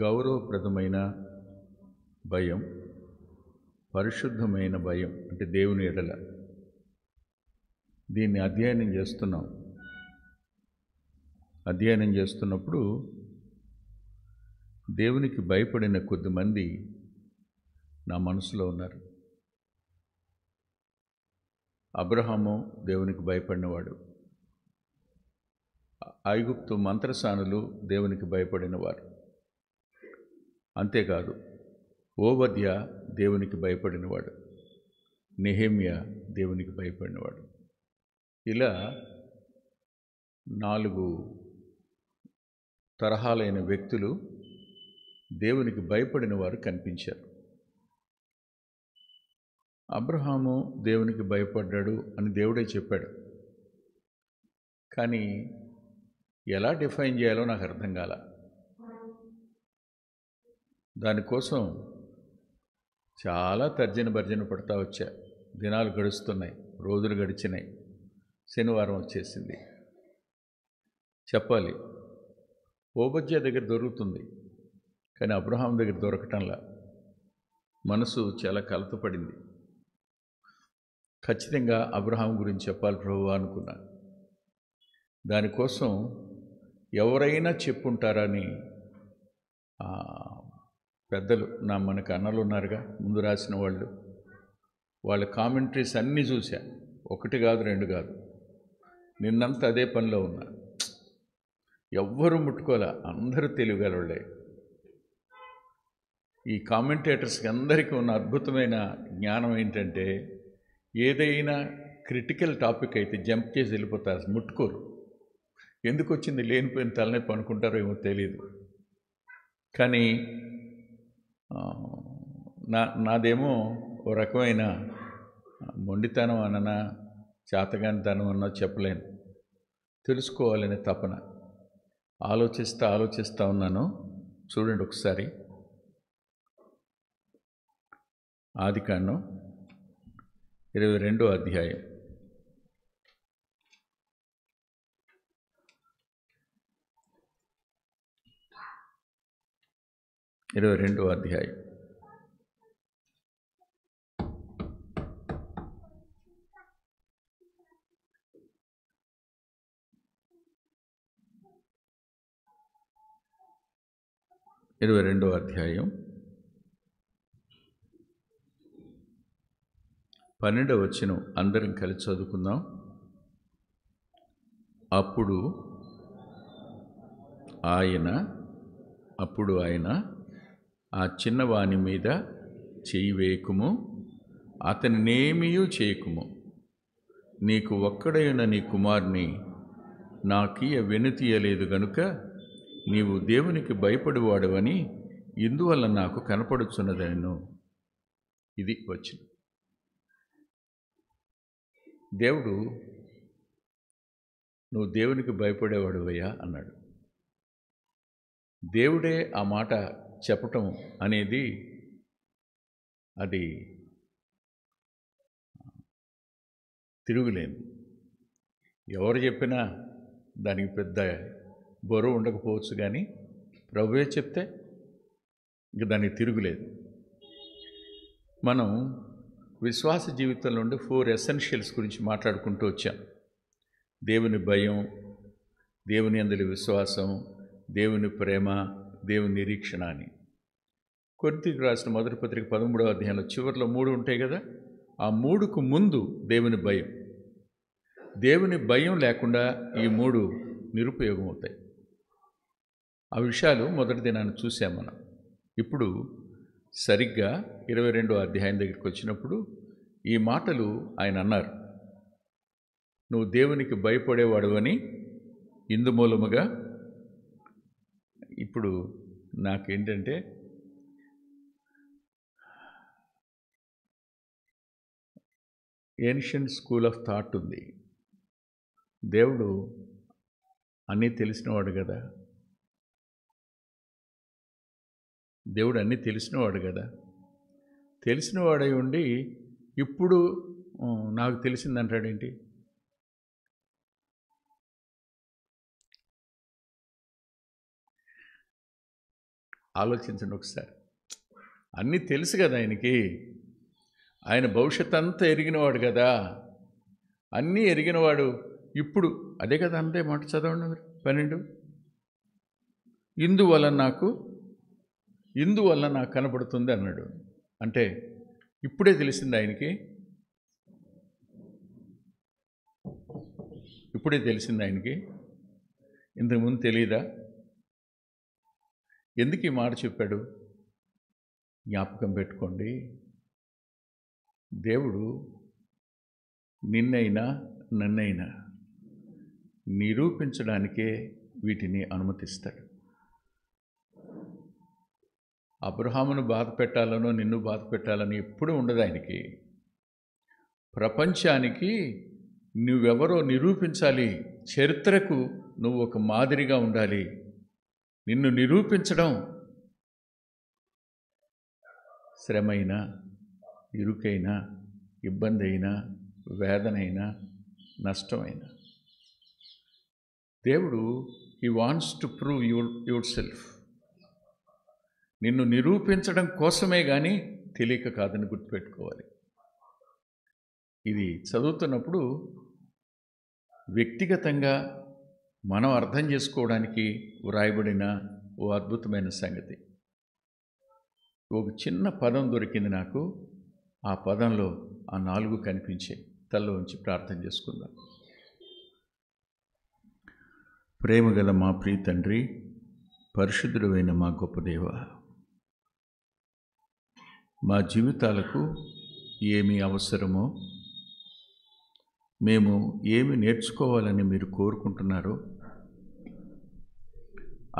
గౌరవప్రదమైన భయం, పరిశుద్ధమైన భయం అంటే దేవుని ఎడల. దీన్ని అధ్యయనం చేస్తున్నప్పుడు దేవునికి భయపడిన కొద్దిమంది నా మనసులో ఉన్నారు. అబ్రహాము దేవునికి భయపడినవాడు. ఐగుప్తు మంత్రసానులు దేవునికి భయపడినవారు. అంతేకాదు, ఓబద్య దేవునికి భయపడినవాడు. నెహెమ్యా దేవునికి భయపడినవాడు. ఇలా 4 తరహాలైన వ్యక్తులు దేవునికి భయపడిన వారు కనిపించారు. అబ్రహాము దేవునికి భయపడ్డాడు అని దేవుడే చెప్పాడు. కానీ ఎలా డిఫైన్ చేయాలో నాకు అర్థం కాల. దానికోసం చాలా తర్జన పడతా వచ్చా. దినాలు గడుస్తున్నాయి, రోజులు గడిచినాయి, శనివారం వచ్చేసింది. చెప్పాలి, ఓబద్య దగ్గర దొరుకుతుంది, కానీ అబ్రహాం దగ్గర దొరకటంలా. మనసు చాలా కలతపడింది. ఖచ్చితంగా అబ్రహాం గురించి చెప్పాలి ప్రభువా అనుకున్నా. దానికోసం ఎవరైనా చెప్పుంటారని పెద్దలు, మనకు అన్నలు ఉన్నారుగా, ముందు రాసిన వాళ్ళ కామెంటరీస్ అన్నీ చూశా. 1 కాదు 2 కాదు, నిన్నంతా అదే పనిలో ఉన్నా. ఎవ్వరూ ముట్టుకోలే, అందరూ తెలియగలవాళ్ళే. ఈ కామెంటేటర్స్కి అందరికీ ఉన్న అద్భుతమైన జ్ఞానం ఏంటంటే, ఏదైనా క్రిటికల్ టాపిక్ అయితే జంప్ చేసి వెళ్ళిపోతారు, ముట్టుకోరు. ఎందుకు వచ్చింది లేనిపోయిన తలనొప్పి అనుకుంటారో ఏమో తెలియదు. కానీ నాదేమో ఓ రకమైన మొండితనం అన్నా చేతగానితనం అన్నా చెప్పలేను. తెలుసుకోవాలనే తపన. ఆలోచిస్తా ఉన్నాను. చూడండి ఒకసారి, ఆదికాండం 22వ అధ్యాయం. ఇరవై రెండవ అధ్యాయం 12వ వచనం అందరం కలిసి చదువుకుందాం. అప్పుడు ఆయన ఆ చిన్నవాని మీద చెయ్యి వేయకుము, అతనినేమీయూ చేయకుము. నీకు ఒక్కడైన నీ కుమారుని నాకియ వెనుతీయలేదు గనుక నీవు దేవునికి భయపడివాడవని ఇందువల్ల నాకు కనపడుచున్నదను. ఇది వచ్చిన దేవుడు, నువ్వు దేవునికి భయపడేవాడువయ్యా అన్నాడు. దేవుడే ఆ మాట చెప్పటం అనేది అది తిరుగులేదు. ఎవరు చెప్పినా దానికి పెద్ద బరువు ఉండకపోవచ్చు, కానీ ప్రభువే చెప్తే ఇంక దానికి తిరుగులేదు. మనం విశ్వాస జీవితంలో ఉండే 4 ఎసెన్షియల్స్ గురించి మాట్లాడుకుంటూ వచ్చాం. దేవుని భయం, దేవుని యందలి విశ్వాసం, దేవుని ప్రేమ, దేవుని నిరీక్షణ అని. కొరింథీయులకు రాసిన మొదటి పత్రిక 13వ అధ్యాయంలో చివరిలో 3 ఉంటాయి కదా. ఆ 3కు ముందు దేవుని భయం. దేవుని భయం లేకుండా ఈ 3 నిరుపయోగం అవుతాయి. ఆ విషయాలు మొదటి దినాన్ని చూసాం మనం. ఇప్పుడు సరిగ్గా 22వ అధ్యాయం దగ్గరికి వచ్చినప్పుడు ఈ మాటలు ఆయన అన్నారు. నువ్వు దేవునికి భయపడేవాడువని ఇందు మూలముగా. ఇప్పుడు నాకేంటంటే, ఏన్షియంట్ స్కూల్ ఆఫ్ థాట్ ఉంది. దేవుడు అన్నీ తెలిసినవాడు కదా, దేవుడు అన్నీ తెలిసినవాడు కదా. తెలిసినవాడై ఉండి ఇప్పుడు నాకు తెలిసిందంటాడేంటి? ఆలోచించండి ఒకసారి. అన్నీ తెలుసు కదా ఆయనకి. ఆయన భవిష్యత్ అంతా ఎరిగినవాడు కదా, అన్నీ ఎరిగినవాడు. ఇప్పుడు అదే కదా అంతే మాట చదవండి మీరు 12. ఇందువల్ల నాకు కనబడుతుంది అన్నాడు. అంటే ఇప్పుడే తెలిసింది ఆయనకి, ఇంతకుముందు తెలియదా? ఎందుకు ఈ మాట చెప్పాడు? జ్ఞాపకం పెట్టుకోండి, దేవుడు నిన్నైనా నన్నైనా నిరూపించడానికే వీటిని అనుమతిస్తాడు. అబ్రహామును బాధ పెట్టాలనో నిన్ను బాధ పెట్టాలని ఎప్పుడూ ఉండదు ఆయనకి. ప్రపంచానికి నువ్వెవరో నిరూపించాలి, చరిత్రకు నువ్వు ఒక మాదిరిగా ఉండాలి. నిన్ను నిరూపించడం శ్రమైనా, ఇరుకైనా, ఇబ్బంది అయినా, వేదనైనా, నష్టమైనా, దేవుడు he wants to prove your self. నిన్ను నిరూపించడం కోసమే కానీ తెలియక కాదని గుర్తుపెట్టుకోవాలి. ఇది చదువుతున్నప్పుడు వ్యక్తిగతంగా మనం అర్థం చేసుకోవడానికి వ్రాయబడిన ఓ అద్భుతమైన సంగతి. ఒక చిన్న పదం దొరికింది నాకు. ఆ పదంలో ఆ 4 కనిపించాయి. తల్లో ఉంచి ప్రార్థన చేసుకుందాం. ప్రేమగల మా ప్రియ తండ్రి, పరిశుద్ధుడైన మా గొప్ప దేవ, మా జీవితాలకు ఏమి అవసరమో, మేము ఏమి నేర్చుకోవాలని మీరు కోరుకుంటున్నారో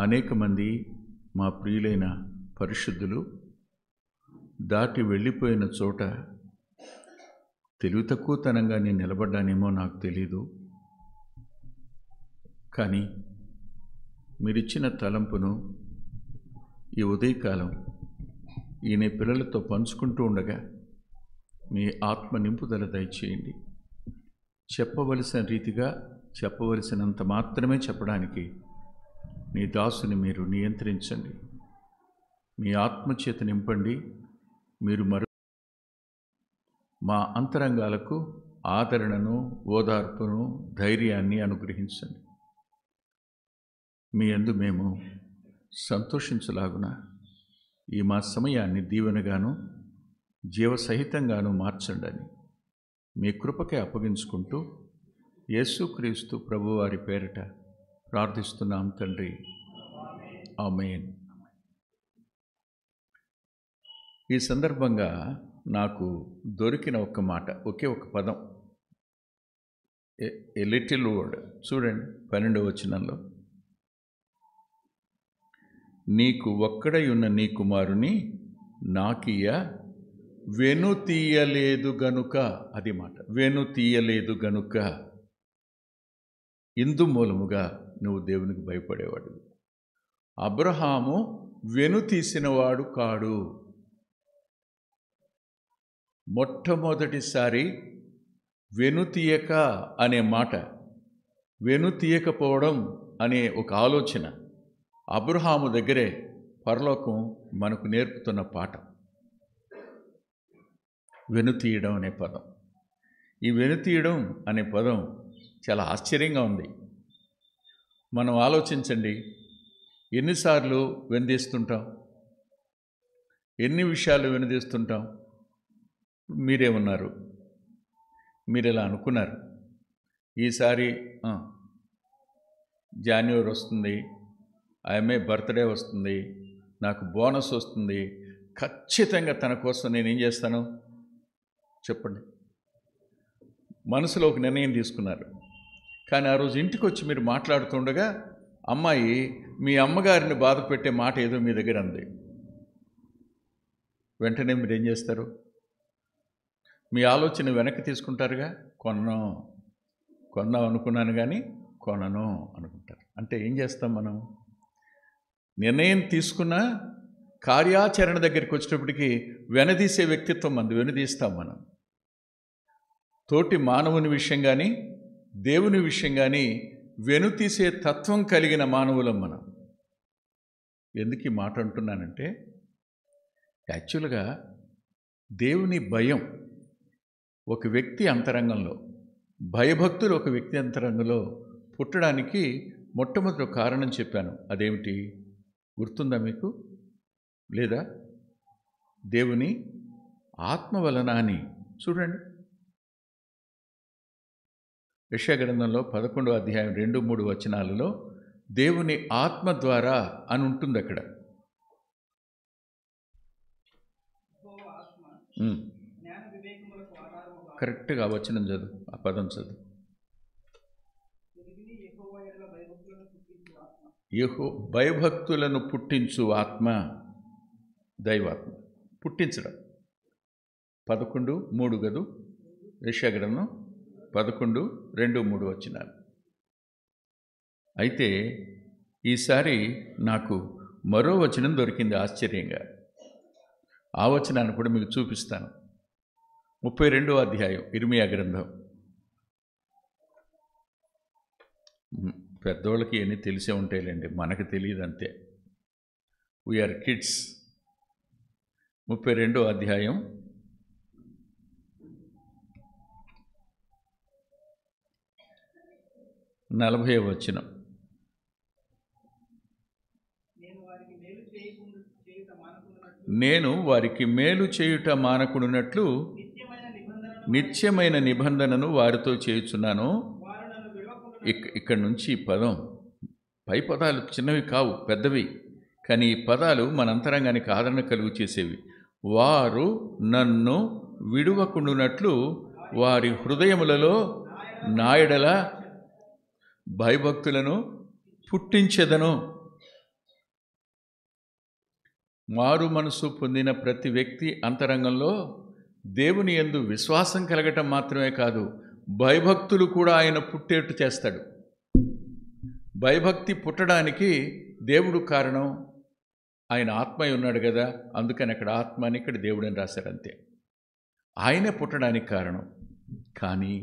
అనేక మంది మా ప్రియులైన పరిశుద్ధులు దాటి వెళ్ళిపోయిన చోట తెలివి తక్కువతనంగా నేను నిలబడ్డానేమో నాకు తెలీదు. కానీ మీరిచ్చిన తలంపును ఈ ఉదయకాలం ఈయన పిల్లలతో పంచుకుంటూ ఉండగా మీ ఆత్మ నింపుదల దయచేయండి. చెప్పవలసిన రీతిగా చెప్పవలసినంత మాత్రమే చెప్పడానికి నీ దాసుని మీరు నియంత్రించండి. మీ ఆత్మచేత నింపండి. మీరు మా అంతరంగాలకు ఆదరణను, ఓదార్పును, ధైర్యాన్ని అనుగ్రహించండి. మీ యందు మేము సంతోషించలాగున ఈ మా సమయాన్ని దీవెనగాను జీవసహితంగాను మార్చండి. మీ కృపకే అప్పగించుకుంటూ యేసుక్రీస్తు ప్రభువారి పేరిట ప్రార్థిస్తున్నాం తండ్రి, ఆమేన్. ఈ సందర్భంగా నాకు దొరికిన ఒక్క మాట, ఒకే ఒక పదం, ఏ లిటిల్ వర్డ్. చూడండి 12వ వచనంలో, నీకు ఒక్కడై ఉన్న నీ కుమారుని నాకియ వెను తీయలేదు గనుక. అది మాట, వెను తీయలేదు గనుక ఇందు మూలముగా నువ్వు దేవునికి భయపడేవాడు. అబ్రహాము వెను తీసినవాడు కాడు. మొట్టమొదటిసారి వెను తీయక అనే మాట, వెను తీయకపోవడం అనే ఒక ఆలోచన అబ్రహాము దగ్గరే పరలోకం మనకు నేర్పుతున్న పాఠం. వెనుతీయడం అనే పదం. ఈ వెనుతీయడం అనే పదం చాలా ఆశ్చర్యంగా ఉంది. మనం ఆలోచించండి, ఎన్నిసార్లు వెనుదీస్తుంటాం, ఎన్ని విషయాలు వెనుదీస్తుంటాం. మీరేమన్నారు? మీరు ఇలా అనుకున్నారు, ఈసారి జాన్యువరి వస్తుంది, ఆమె బర్త్డే వస్తుంది, నాకు బోనస్ వస్తుంది, ఖచ్చితంగా తన కోసం నేనేం చేస్తాను చెప్పండి. మనసులో ఒక నిర్ణయం తీసుకున్నారు. కానీ ఆ రోజు ఇంటికి వచ్చి మీరు మాట్లాడుతుండగా అమ్మాయి మీ అమ్మగారిని బాధ పెట్టే మాట ఏదో మీ దగ్గర అంది. వెంటనే మీరు ఏం చేస్తారు? మీ ఆలోచన వెనక్కి తీసుకుంటారుగా. కొన్నాం అనుకున్నాను కానీ కొనను అనుకుంటారు. అంటే ఏం చేస్తాం మనం? నిర్ణయం తీసుకున్న కార్యాచరణ దగ్గరికి వచ్చేటప్పటికి వెనదీసే వ్యక్తిత్వం మంది, వెనుదీస్తాం మనం. తోటి మానవుని విషయం కానీ దేవుని విషయం కానీ వెనుతీసే తత్వం కలిగిన మానవులం మనం. ఎందుకు ఈ మాట అంటున్నానంటే, యాక్చువల్గా దేవుని భయం ఒక వ్యక్తి అంతరంగంలో, భయభక్తులు ఒక వ్యక్తి అంతరంగంలో పుట్టడానికి మొట్టమొదటి కారణం చెప్పాను. అదేమిటి గుర్తుందా మీకు? లేదా? దేవుని ఆత్మ వలన అని. చూడండి, యెషయా గ్రంథంలో 11వ అధ్యాయం 2-3 వచనాలలో దేవుని ఆత్మ ద్వారా అని ఉంటుంది అక్కడ. కరెక్ట్గా ఆ వచనం చదువు, ఆ పదం చదువు. భయభక్తులను పుట్టించు ఆత్మ, దైవాత్మ పుట్టించడం. 11:3 గదు, యెషయా గ్రంథం 11:2-3 వచనాలు. అయితే ఈసారి నాకు మరో వచనం దొరికింది ఆశ్చర్యంగా. ఆ వచనాన్ని కూడా మీకు చూపిస్తాను. 32వ అధ్యాయం ఇర్మియా గ్రంథం. పెద్దోళ్ళకి ఎన్ని తెలిసే ఉంటాయిలేండి, మనకు తెలియదు అంతే. We are kids. 32వ అధ్యాయం 40వ వచనం. నేను వారికి మేలు చేయుట మానకుడునట్లు నిత్యమైన నిబంధనను వారితో చేయుచున్నాను. ఇక్కడ నుంచి ఈ పదం, పై పదాలు చిన్నవి కావు, పెద్దవి. కానీ ఈ పదాలు మన అంతరంగానికి ఆదరణ కలుగు చేసేవి. వారు నన్ను విడువకుండునట్లు వారి హృదయములలో నా యెడల భయభక్తులను పుట్టించెదను. మారు మనసు పొందిన ప్రతి వ్యక్తి అంతరంగంలో దేవుని యందు విశ్వాసం కలగటం మాత్రమే కాదు, భయభక్తులు కూడా ఆయన పుట్టేట్టు చేస్తాడు. భయభక్తి పుట్టడానికి దేవుడు కారణం. ఆయన ఆత్మయ్య ఉన్నాడు కదా, అందుకని అక్కడ ఆత్మ అని ఇక్కడ దేవుడని రాశారు అంతే. ఆయనే పుట్టడానికి కారణం. కానీ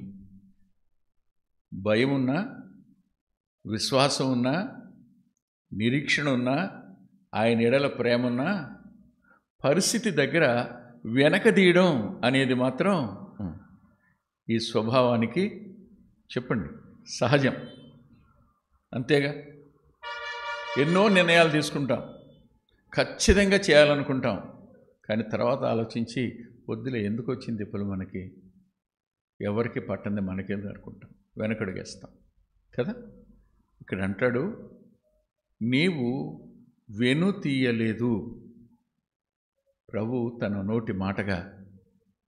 భయం ఉన్నా, విశ్వాసం ఉన్నా, నిరీక్షణ ఉన్నా, ఆయన ఎడల ప్రేమ ఉన్నా, పరిస్థితి దగ్గర వెనకదీయడం అనేది మాత్రం ఈ స్వభావానికి చెప్పండి సహజం. అంతేగా, ఎన్నో నిర్ణయాలు తీసుకుంటాం, ఖచ్చితంగా చేయాలనుకుంటాం. కానీ తర్వాత ఆలోచించి వద్దులే, ఎందుకు వచ్చింది ఇప్పుడు మనకి, ఎవరికి పట్టంది మనకేంది అనుకుంటాం, వెనకడుగేస్తాం కదా. ఇక్కడ అంటాడు, నీవు వెను తీయలేదు. ప్రభు తన నోటి మాటగా,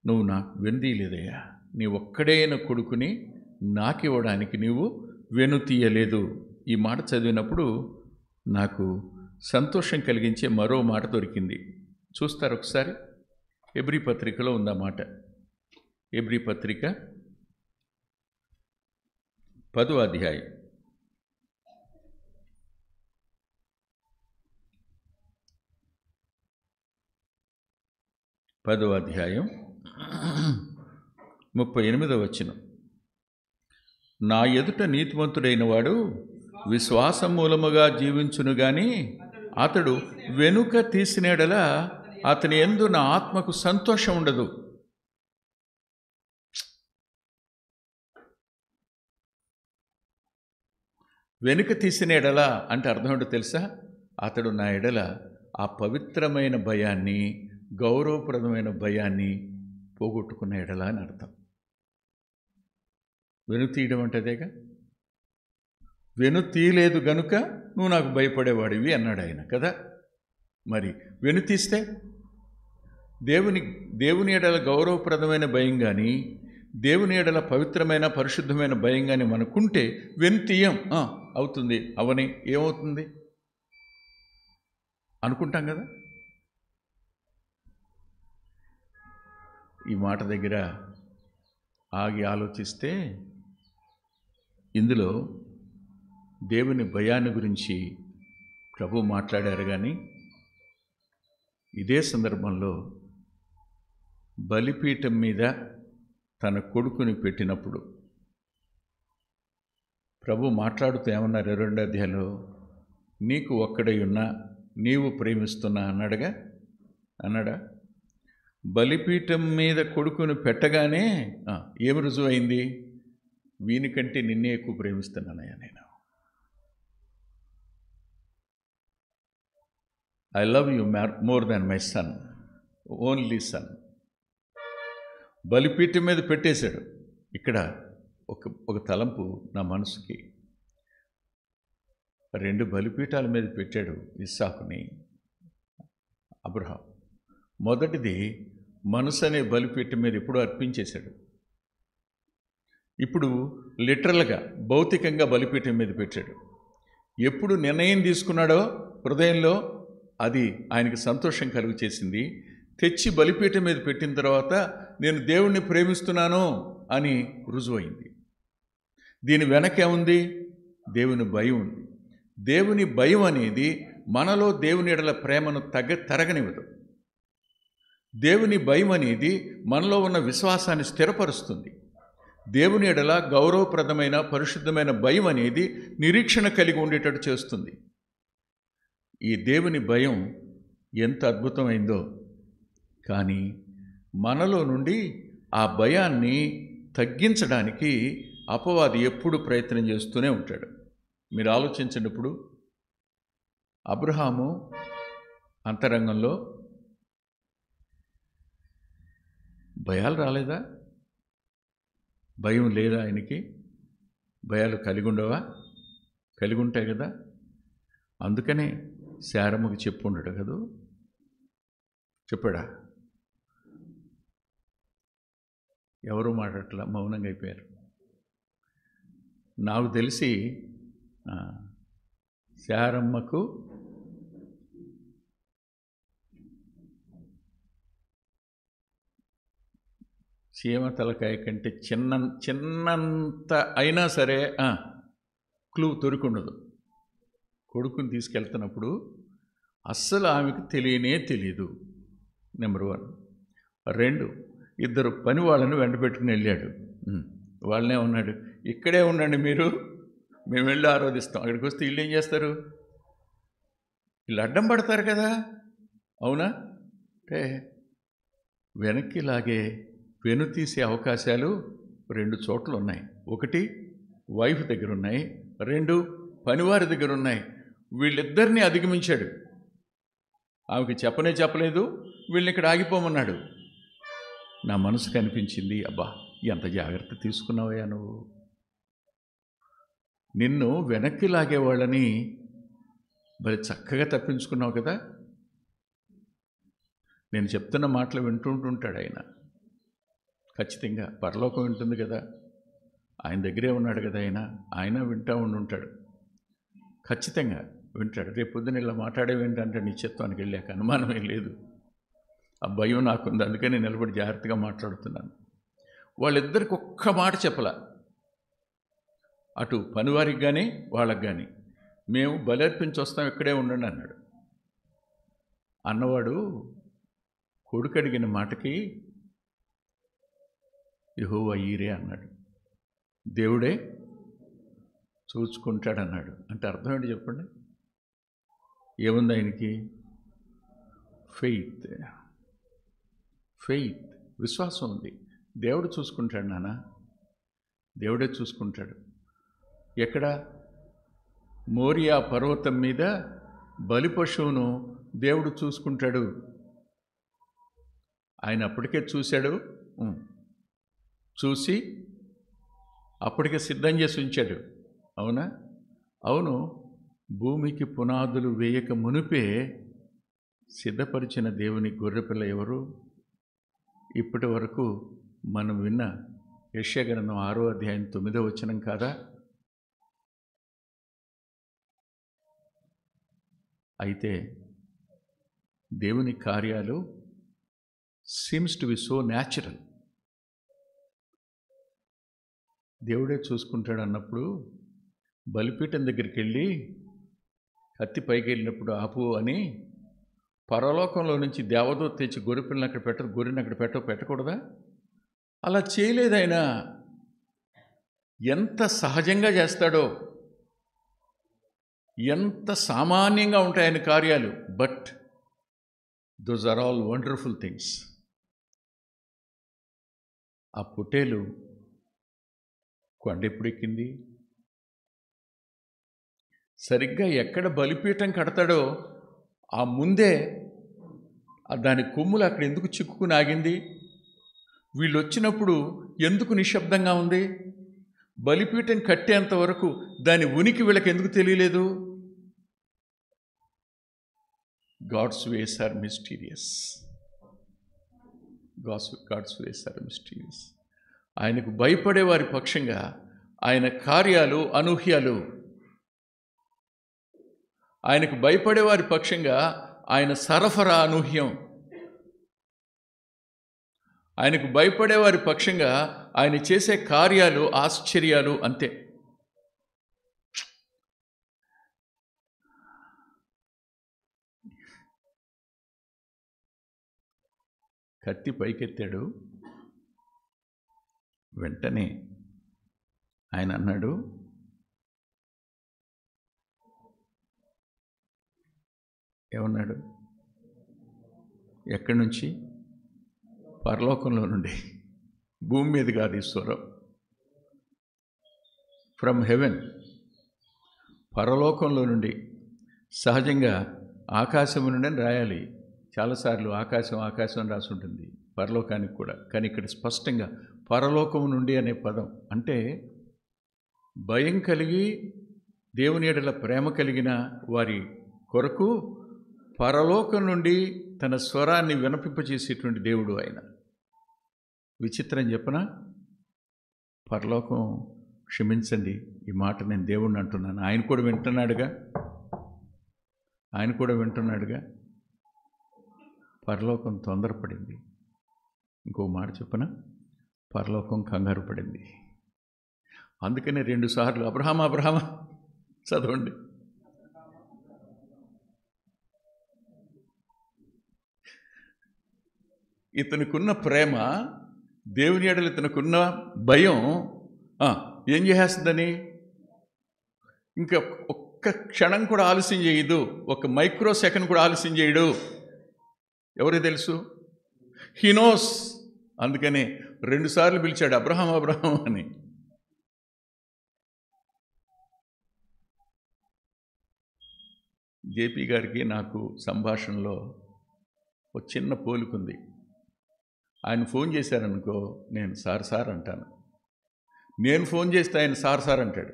నువ్వు నాకు వెనుదీయలేదయ్యా, నీ ఒక్కడైన కొడుకుని నాకివ్వడానికి నీవు వెను తీయలేదు. ఈ మాట చదివినప్పుడు నాకు సంతోషం కలిగించే మరో మాట దొరికింది. చూస్తారు ఒకసారి, హెబ్రీ పత్రికలో ఉందా మాట. హెబ్రీ పత్రిక 10వ అధ్యాయం 38వ వచనం. నా ఎదుట నీతిమంతుడైన వాడు విశ్వాసం మూలముగా జీవించును గాని అతడు వెనుక తీసినేడల అతని యందు నా ఆత్మకు సంతోషం ఉండదు. వెనుక తీసినేడల అంటే అర్థం ఏంటో తెలుసా? అతడు నా ఎడల ఆ పవిత్రమైన భయాన్ని, గౌరవప్రదమైన భయాన్ని పోగొట్టుకున్న ఎడల అని అర్థం. వెను తీయడం అంటే అదేగా. వెను తీయలేదు గనుక నువ్వు నాకు భయపడేవాడివి అన్నాడు ఆయన కదా. మరి వెను తీస్తే దేవుని ఎడల గౌరవప్రదమైన భయం కానీ, దేవుని ఎడల పవిత్రమైన పరిశుద్ధమైన భయం కానీ మనకుంటే వెను తీయం. అవుతుంది, అవని ఏమవుతుంది అనుకుంటాం కదా. ఈ మాట దగ్గర ఆగి ఆలోచిస్తే ఇందులో దేవుని భయాన్ని గురించి ప్రభు మాట్లాడారు. కానీ ఇదే సందర్భంలో బలిపీఠం మీద తన కొడుకుని పెట్టినప్పుడు ప్రభు మాట్లాడుతూ ఏమన్నారు? 22వ అధ్యాయంలో, నీకు ఒక్కడై ఉన్నా నీవు ప్రేమిస్తున్నా అన్నాడా? బలిపీఠం మీద కొడుకును పెట్టగానే ఏమి రుజువైంది? వీనికంటే నిన్నే ఎక్కువ ప్రేమిస్తున్నానయ్యా నేను. I love you more than my son, only sun. బలిపీఠం మీద పెట్టేశాడు. ఇక్కడ ఒక తలంపు నా మనసుకి. 2 బలిపీఠాల మీద పెట్టాడు ఇస్సాకుని అబ్రహాం. మొదటిది మనసు అనే బలిపీఠం మీద ఎప్పుడూ అర్పించేశాడు. ఇప్పుడు లిటరల్గా భౌతికంగా బలిపీఠం మీద పెట్టాడు. ఎప్పుడు నిర్ణయం తీసుకున్నాడో హృదయంలో అది ఆయనకి సంతోషం కలుగు చేసింది. తెచ్చి బలిపీఠం మీద పెట్టిన తర్వాత నేను దేవుణ్ణి ప్రేమిస్తున్నాను అని రుజువైంది. దీని వెనకేముంది? దేవుని భయం ఉంది. దేవుని భయం అనేది మనలో దేవుని ఎడల ప్రేమను తరగనివ్వదు. దేవుని భయం అనేది మనలో ఉన్న విశ్వాసాన్ని స్థిరపరుస్తుంది. దేవుని ఎడల గౌరవప్రదమైన పరిశుద్ధమైన భయం అనేది నిరీక్షణ కలిగి ఉండేటట్టు చేస్తుంది. ఈ దేవుని భయం ఎంత అద్భుతమైందో. కానీ మనలో నుండి ఆ భయాన్ని తగ్గించడానికి అపవాది ఎప్పుడు ప్రయత్నం చేస్తూనే ఉంటాడు. మీరు ఆలోచించినప్పుడు అబ్రహాము అంతరంగంలో భయాలు రాలేదా? భయం లేదా ఆయనకి? భయాలు కలిగి ఉండవా? కలిగి ఉంటాయి కదా. అందుకనే శారమ్మకి చెప్పుండడు కదా. చెప్పాడా? ఎవరు మాట్లాడట్లా, మౌనంగా అయిపోయారు. నాకు తెలిసి శారమ్మకు చీమ తలకాయ కంటే చిన్నంత అయినా సరే క్లూ దొరికుండదు. కొడుకుని తీసుకెళ్తున్నప్పుడు అస్సలు ఆమెకు తెలియదు. నెంబర్ 1. 2, 2 పని వాళ్ళని వెంట పెట్టుకుని వెళ్ళాడు. వాళ్ళనే ఉన్నాడు, ఇక్కడే ఉండండి మీరు, మేము వెళ్ళి ఆరాధిస్తాం. అక్కడికి వస్తే వీళ్ళు ఏం చేస్తారు? వీళ్ళు అడ్డం పడతారు కదా. అవునా? అంటే వెనక్కి లాగే వెను తీసే అవకాశాలు 2 చోట్ల ఉన్నాయి. 1 వైఫ్ దగ్గర ఉన్నాయి, 2 పనివారి దగ్గర ఉన్నాయి. వీళ్ళిద్దరినీ అధిగమించాడు. ఆమెకి చెప్పలేదు, వీళ్ళని ఇక్కడ ఆగిపోమన్నాడు. నా మనసు కనిపించింది, అబ్బా ఎంత జాగ్రత్త తీసుకున్నావయ్యా నువ్వు. నిన్ను వెనక్కి లాగేవాళ్ళని మరి చక్కగా తప్పించుకున్నావు కదా. నేను చెప్తున్న మాటలు వింటుంటాడు ఆయన. ఖచ్చితంగా పరలోకం వింటుంది కదా, ఆయన దగ్గరే ఉన్నాడు కదా. ఆయన వింటూ ఉండుంటాడు, ఖచ్చితంగా వింటాడు. రేపు పొద్దున ఇలా మాట్లాడేవేంటంటే నిశ్చిత్వానికి వెళ్ళాక అనుమానమే లేదు. ఆ భయం నాకుంది, అందుకని నిలబడి జాగ్రత్తగా మాట్లాడుతున్నాను. వాళ్ళిద్దరికి ఒక్క మాట చెప్పలా, అటు పనివారికి కానీ వాళ్ళకి కానీ. మేము బలర్పించి వస్తాం, ఇక్కడే ఉండండి అన్నాడు. అన్నవాడు కొడుకు అడిగిన మాటకి యెహోవా ఈరే అన్నాడు. దేవుడే చూసుకుంటాడన్నాడు. అంటే అర్థం ఏంటి చెప్పండి? ఏముంది ఆయనకి? ఫెయిత్, విశ్వాసం ఉంది. దేవుడు చూసుకుంటాడు నాన్న, దేవుడే చూసుకుంటాడు. ఎక్కడ? మోరియా పర్వతం మీద బలి పశువును దేవుడు చూసుకుంటాడు. ఆయన అప్పటికే చూశాడు, చూసి అప్పటికే సిద్ధం చేసి ఉంచాడు. అవునా? అవును. భూమికి పునాదులు వేయక మునిపే సిద్ధపరిచిన దేవుని గొర్రెపిల్ల ఎవరు? ఇప్పటి వరకు మనం విన్న యెషయా గ్రంథం 6వ అధ్యాయం 9వ వచనం కాదా? అయితే దేవుని కార్యాలు seems to be so natural. దేవుడే చూసుకుంటాడు అన్నప్పుడు బలిపీఠం దగ్గరికి వెళ్ళి కత్తి పైకి వెళ్ళినప్పుడు ఆపు అని పరలోకంలో నుంచి దేవదూత తెచ్చి గొర్రెపిల్లని అక్కడ పెట్టదు, గొర్రెని అక్కడ పెట్టకూడదా? అలా చేయలేదు ఆయన. ఎంత సహజంగా చేస్తాడో, ఎంత సామాన్యంగా ఉంటాయి ఆయన కార్యాలు. But those are all wonderful things. ఆ పొట్టేలు కొండ ఎప్పుడు ఎక్కింది? సరిగ్గా ఎక్కడ బలిపీఠం కడతాడో ఆ ముందే దాని కొమ్ములు అక్కడ ఎందుకు చిక్కుకుని ఆగింది? వీళ్ళు వచ్చినప్పుడు ఎందుకు నిశ్శబ్దంగా ఉంది? బలిపీఠం కట్టేంత వరకు దాని ఉనికి వీళ్ళకి ఎందుకు తెలియలేదు? God's ways are mysterious. God's ways are mysterious. ఆయనకు భయపడే వారి పక్షంగా ఆయన కార్యాలు అనూహ్యాలు. ఆయనకు భయపడే వారి పక్షంగా ఆయన సరఫరా అనూహ్యం. ఆయనకు భయపడే వారి పక్షంగా ఆయన చేసే కార్యాలు ఆశ్చర్యాలు అంతే. కత్తి పైకెత్తాడు. వెంటనే ఆయన అన్నాడు, ఏమన్నాడు? ఎక్కడి నుంచి? పరలోకంలో నుండి, భూమి మీద కాదు ఈ స్వరం. ఫ్రమ్ హెవెన్, పరలోకంలో నుండి. సహజంగా ఆకాశము నుండి అని రాయాలి. చాలాసార్లు ఆకాశం ఆకాశం అని రాసి ఉంటుంది పరలోకానికి కూడా. కానీ ఇక్కడ స్పష్టంగా పరలోకం నుండి అనే పదం అంటే భయం కలిగి దేవుని ఎడల ప్రేమ కలిగిన వారి కొరకు పరలోకం నుండి తన స్వరాన్ని వినపింపచేసేటువంటి దేవుడు ఆయన. విచిత్రం చెప్పనా? పరలోకం, క్షమించండి ఈ మాట నేను దేవుణ్ణి అంటున్నాను, ఆయన కూడా వింటున్నాడుగా. పరలోకం తొందరపడింది. ఇంకో మాట చెప్పనా? పరలోకం కంగారు పడింది. అందుకనే 2 సార్లు అబ్రహామా చదవండి. ఇతనుకున్న ప్రేమ, దేవుని ఎడల ఇతనుకున్న భయం ఏం చేసేస్తుందని? ఇంకా ఒక్క క్షణం కూడా ఆలస్యం చేయదు, ఒక మైక్రో సెకండ్ కూడా ఆలస్యం చేయడు. ఎవరికి తెలుసు? He knows. అందుకనే 2 సార్లు పిలిచాడు అబ్రహాం అని. జేపీ గారికి నాకు సంభాషణలో ఒక చిన్న పోలికుంది. ఆయన ఫోన్ చేశారనుకో, నేను సార్ అంటాను. నేను ఫోన్ చేస్తే ఆయన సార్ అంటాడు.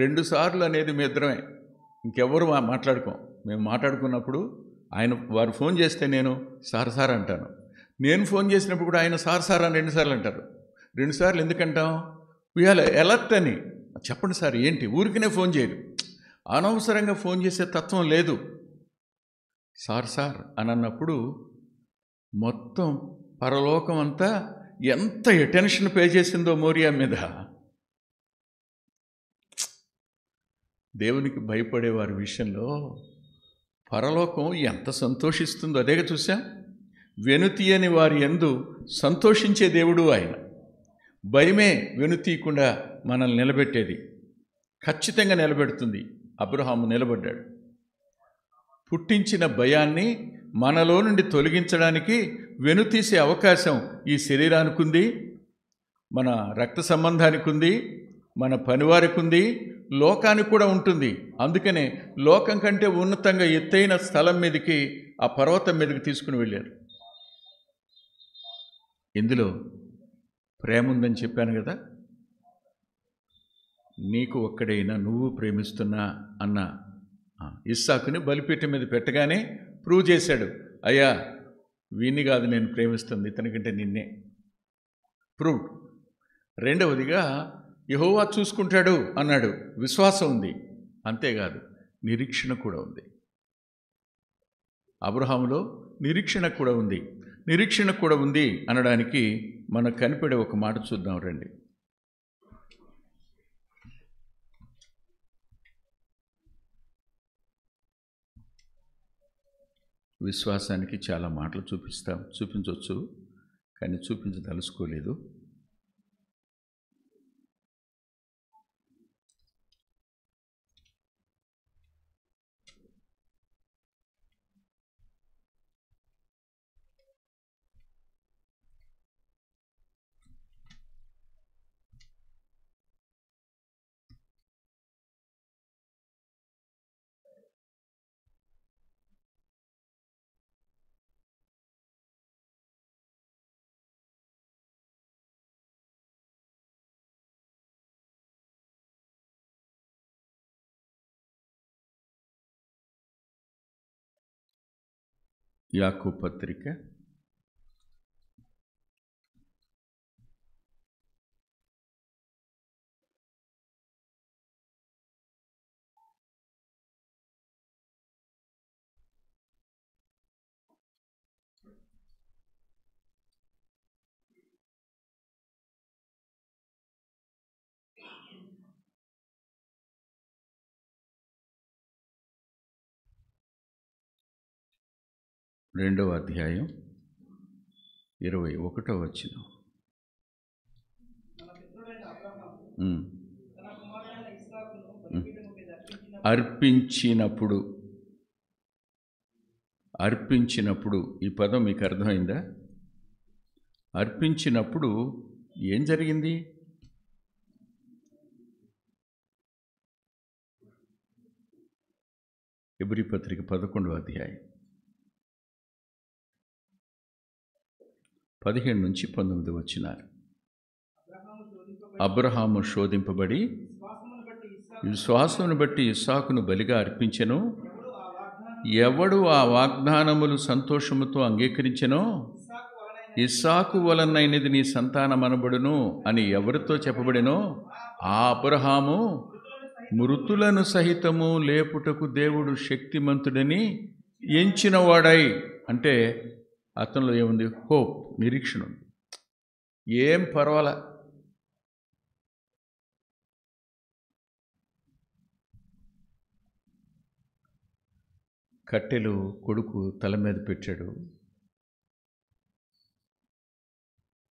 2 సార్లు అనేది మీ ఇద్దరమే, ఇంకెవరు మాట్లాడుకోం. మేము మాట్లాడుకున్నప్పుడు వారు ఫోన్ చేస్తే నేను సార్ అంటాను. నేను ఫోన్ చేసినప్పుడు కూడా ఆయన సార్ అని 2 సార్లు అంటారు. 2 సార్లు ఎందుకంటాం? వీఆర్ ఎలర్ట్ అని. చెప్పండి సార్ ఏంటి? ఊరికనే ఫోన్ చేయరు, అనవసరంగా ఫోన్ చేసే తత్వం లేదు. సార్ అని అన్నప్పుడు మొత్తం పరలోకం అంతా ఎంత అటెన్షన్ పే చేసిందో మోరియా మీద. దేవునికి భయపడే వారి విషయంలో పరలోకం ఎంత సంతోషిస్తుందో అదేగా చూసాం. వెనుతీయని వారి యందు సంతోషించే దేవుడు ఆయన. భయమే వెనుతీయకుండా మనల్ని నిలబెట్టేది. ఖచ్చితంగా నిలబెడుతుంది. అబ్రహాము నిలబడ్డాడు. పుట్టించిన భయాన్ని మనలో నుండి తొలగించడానికి వెనుతీసే అవకాశం ఈ శరీరానికి ఉంది, మన రక్త సంబంధానికి ఉంది, మన పనివారికి ఉంది, లోకానికి కూడా ఉంటుంది. అందుకనే లోకం కంటే ఉన్నతంగా ఎత్తైన స్థలం మీదకి, ఆ పర్వతం మీదకి తీసుకుని వెళ్ళారు. ఇందులో ప్రేమ ఉందని చెప్పాను కదా. నీకు ఒక్కడైనా నువ్వు ప్రేమిస్తున్నా అన్న ఇస్సాకుని బలిపీఠం మీద పెట్టగానే ప్రూవ్ చేశాడు, అయ్యా వీణ్ణి కాదు నేను ప్రేమిస్తుంది, ఇతనికంటే నిన్నే. ప్రూవ్డ్. రెండవదిగా యెహోవా చూసుకుంటాడు అన్నాడు. విశ్వాసం ఉంది. అంతేకాదు నిరీక్షణ కూడా ఉంది. అబ్రహాములో నిరీక్షణ కూడా ఉంది. నిరీక్షణ కూడా ఉంది అనడానికి మనకు కనిపెడే ఒక మాట చూద్దాం రండి. విశ్వాసానికి చాలా మాటలు చూపించవచ్చు, కానీ చూపించదలుచుకోలేదు. యాకోబు పత్రిక 2వ అధ్యాయం 21వ వచనం. అర్పించినప్పుడు ఈ పదం మీకు అర్థమైందా? అర్పించినప్పుడు ఏం జరిగింది? హెబ్రీ పత్రిక 11వ అధ్యాయం 17 నుంచి 19 వచనాలు. అబ్రహాము శోధింపబడి విశ్వాసమును బట్టి ఇస్సాకును బలిగా అర్పించెను. ఎవడు ఆ వాగ్దానములు సంతోషముతో అంగీకరించెనో ఇస్సాకు వలనైనది నీ సంతానమనబడును అని ఎవరితో చెప్పబడినో ఆ అబ్రహాము మృతులను సహితము లేపుటకు దేవుడు శక్తిమంతుడని ఎంచినవాడై. అంటే అతనిలో ఏముంది? హోప్, నిరీక్షణ ఉంది. ఏం పర్వాలా, కట్టెలు కొడుకు తల మీద పెట్టాడు.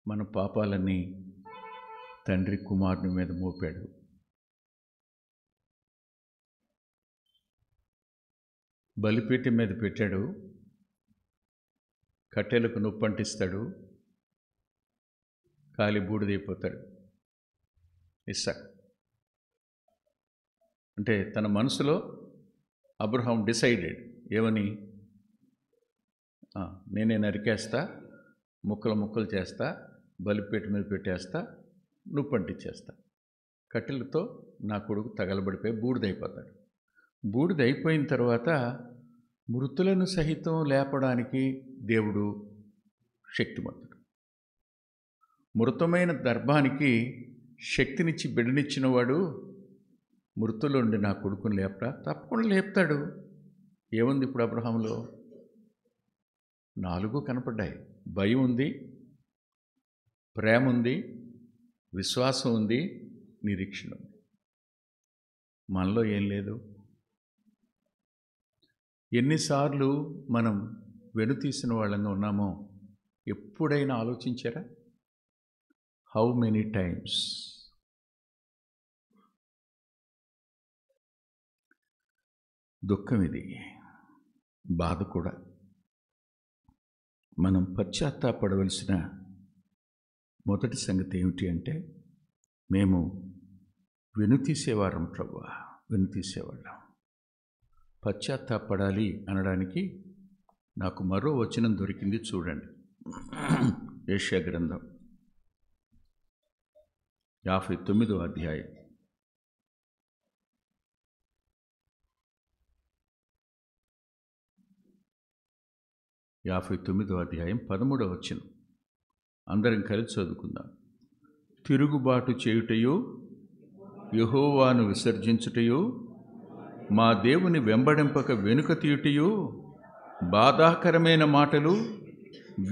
మన పాపాలన్నీ తండ్రి కుమారుని మీద మోపాడు. బలిపీఠ మీద పెట్టాడు. కట్టెలకు నొప్పంటిస్తాడు, కాలి బూడిదైపోతాడు ఇస్సాకు. అంటే తన మనసులో అబ్రహాం డిసైడెడ్ ఏమని, నేనే నరికేస్తా, ముక్కలు ముక్కలు చేస్తా, బలిపీఠ మీద పెట్టేస్తా, నొప్పంటిచ్చేస్తా, కట్టెలతో నా కొడుకు తగలబడిపోయి బూడిదైపోతాడు. బూడిదైపోయిన తర్వాత మృతులను సహితం లేపడానికి దేవుడు శక్తిమంతుడు. మృతమైన గర్భానికి శక్తినిచ్చి బిడ్డనిచ్చినవాడు మృతులుండి నా కొడుకుని లేపడా? తప్పకుండా లేపుతాడు. ఏముంది ఇప్పుడు అబ్రహాంలో? 4 కనపడ్డాయి. భయం ఉంది, ప్రేమ ఉంది, విశ్వాసం ఉంది, నిరీక్షణ ఉంది. మనలో ఏం లేదు? ఎన్నిసార్లు మనం వెనుతీసిన వాళ్ళంగా ఉన్నామో ఎప్పుడైనా ఆలోచించారా? How many times? దుఃఖం ఇది, బాధ కూడా. మనం పశ్చాత్తాపడవలసిన మొదటి సంగతి ఏమిటి అంటే, మేము వెనుతీసేవారం ప్రభువా, వెనుతీసేవాళ్ళం. పశ్చాత్తాపడాలి అనడానికి నాకు మరో వచనం దొరికింది, చూడండి. యెషయా గ్రంథం 59వ అధ్యాయం 13వ వచనం. అందరం కలిసి చదువుకుందాం. తిరుగుబాటు చేయుటయు, యెహోవాను విసర్జించుటయు, మా దేవుని వెంబడింపక వెనుక తీయుటయు, బాధాకరమైన మాటలు,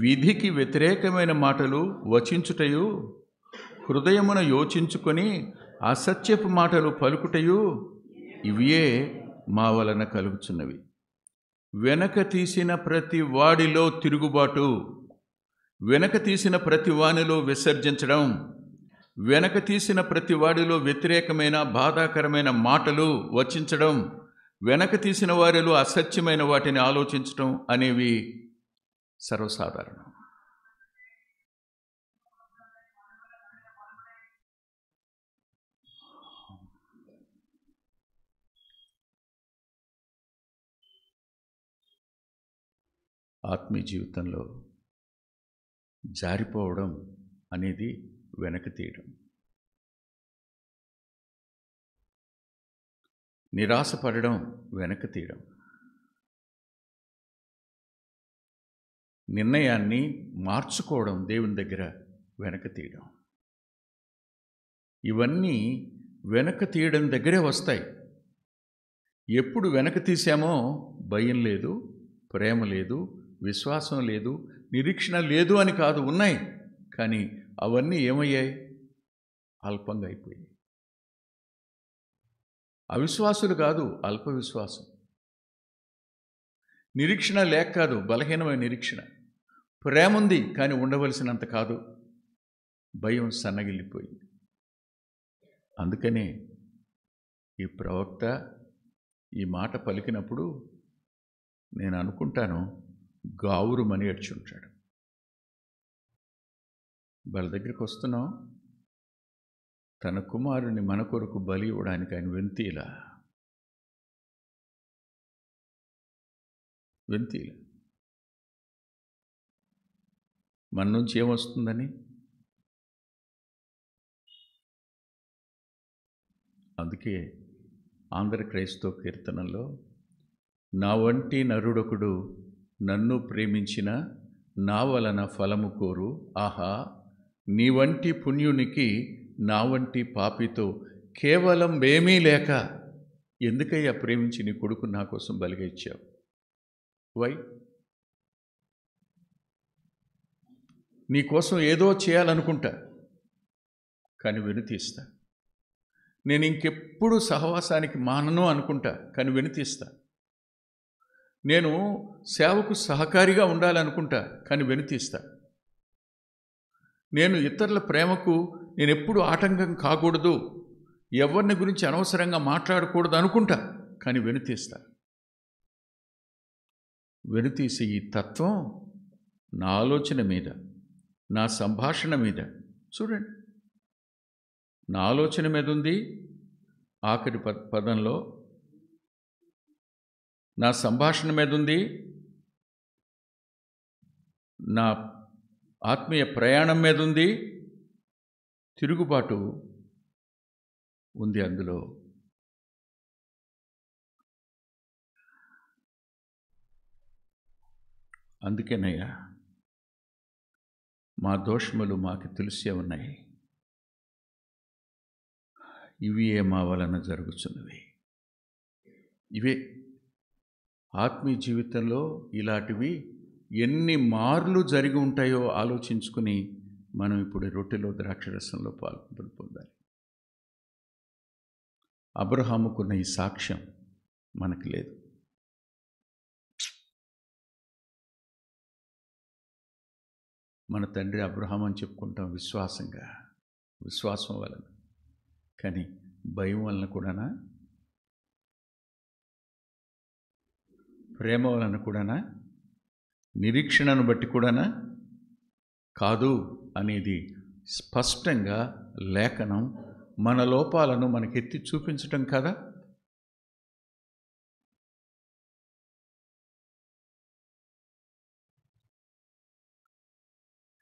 విధికి వ్యతిరేకమైన మాటలు వచించుటయు, హృదయమున యోచించుకొని అసత్యపు మాటలు పలుకుటయు, ఇవియే మా వలన కలుగుచున్నవి. వెనక తీసిన ప్రతి వాడిలో తిరుగుబాటు, వెనక తీసిన ప్రతి వానిలో విసర్జించడం, వెనక తీసిన ప్రతి వాడిలో వ్యతిరేకమైన బాధాకరమైన మాటలు వచించడం, వెనక తీసిన వారిలో అసత్యమైన వాటిని ఆలోచించడం అనేవి సర్వసాధారణం. ఆత్మీయ జీవితంలో జారిపోవడం అనేది వెనక తీయడం. నిరాశపడడం వెనక తీయడం. నిర్ణయాన్ని మార్చుకోవడం, దేవుని దగ్గర వెనక తీయడం, ఇవన్నీ వెనక తీయడం దగ్గరే వస్తాయి. ఎప్పుడు వెనక తీసామో భయం లేదు, ప్రేమ లేదు, విశ్వాసం లేదు, నిరీక్షణ లేదు అని కాదు, ఉన్నాయి. కానీ అవన్నీ ఏమయ్యాయి? అల్పంగా అయిపోయాయి. అవిశ్వాసులు కాదు, అల్ప విశ్వాసం. నిరీక్షణ లేక కాదు, బలహీనమైన నిరీక్షణ. ప్రేమ ఉంది కానీ ఉండవలసినంత కాదు, భయం సన్నగిల్లిపోయింది. అందుకనే ఈ ప్రవక్త ఈ మాట పలికినప్పుడు నేను అనుకుంటాను, గావురుమని ఏడ్చుంటాడు. వాళ్ళ దగ్గరికి వస్తున్నాం, తన కుమారుని మన కొరకు బలి ఇవ్వడానికి ఆయన వెంతీలా మన నుంచి ఏమొస్తుందని. అందుకే ఆంధ్ర క్రైస్తవ కీర్తనలో, నా వంటి నరుడొకడు నన్ను ప్రేమించిన నా వలన ఫలము కోరు, ఆహా నీ వంటి పుణ్యునికి నా వంటి పాపితో కేవలం ఏమీ లేక ఎందుకయ్యా ప్రేమించి నీ కొడుకు నా కోసం బలిగా ఇచ్చావు? వై? నీ కోసం ఏదో చేయాలనుకుంటా, కానీ వెనుతీస్తా. నేను ఇంకెప్పుడు సహవాసానికి మానను అనుకుంటా, కానీ వెనుతీస్తా. నేను సేవకు సహకారిగా ఉండాలనుకుంటా, కానీ వెనుతీస్తా. నేను ఇతరుల ప్రేమకు నేను ఎప్పుడు ఆటంకం కాకూడదు, ఎవరిని గురించి అనవసరంగా మాట్లాడకూడదు అనుకుంటా, కానీ వెనుతీస్తా. వెనుతీసి ఈ తత్వం నా ఆలోచన మీద, నా సంభాషణ మీద చూడండి. నా ఆలోచన మీద ఉంది, ఆఖరి పదంలో నా సంభాషణ మీద ఉంది, నా ఆత్మీయ ప్రయాణం మీద ఉంది, తిరుగుబాటు ఉంది అందులో. అందుకేనయ్యా మా దోషములు మాకు తెలిసే ఉన్నాయి, ఇవి మా వలన జరుగుతున్నవి. ఇవే ఆత్మీయ జీవితంలో ఇలాంటివి ఎన్ని మార్లు జరిగి ఉంటాయో ఆలోచించుకుని మనం ఇప్పుడు రొట్టెలో ద్రాక్షరసంలో పాల్గొంపులు పొందాలి. అబ్రహాముకున్న ఈ సాక్ష్యం మనకు లేదు. మన తండ్రి అబ్రహాం అని చెప్పుకుంటాం విశ్వాసంగా, విశ్వాసం వలన. కానీ భయం వలన కూడానా, ప్రేమ వలన కూడానా, నిరీక్షణను బట్టి కూడానా కాదు అనేది స్పష్టంగా లేఖనం మన లోపాలను మనకెత్తి చూపించటం కదా.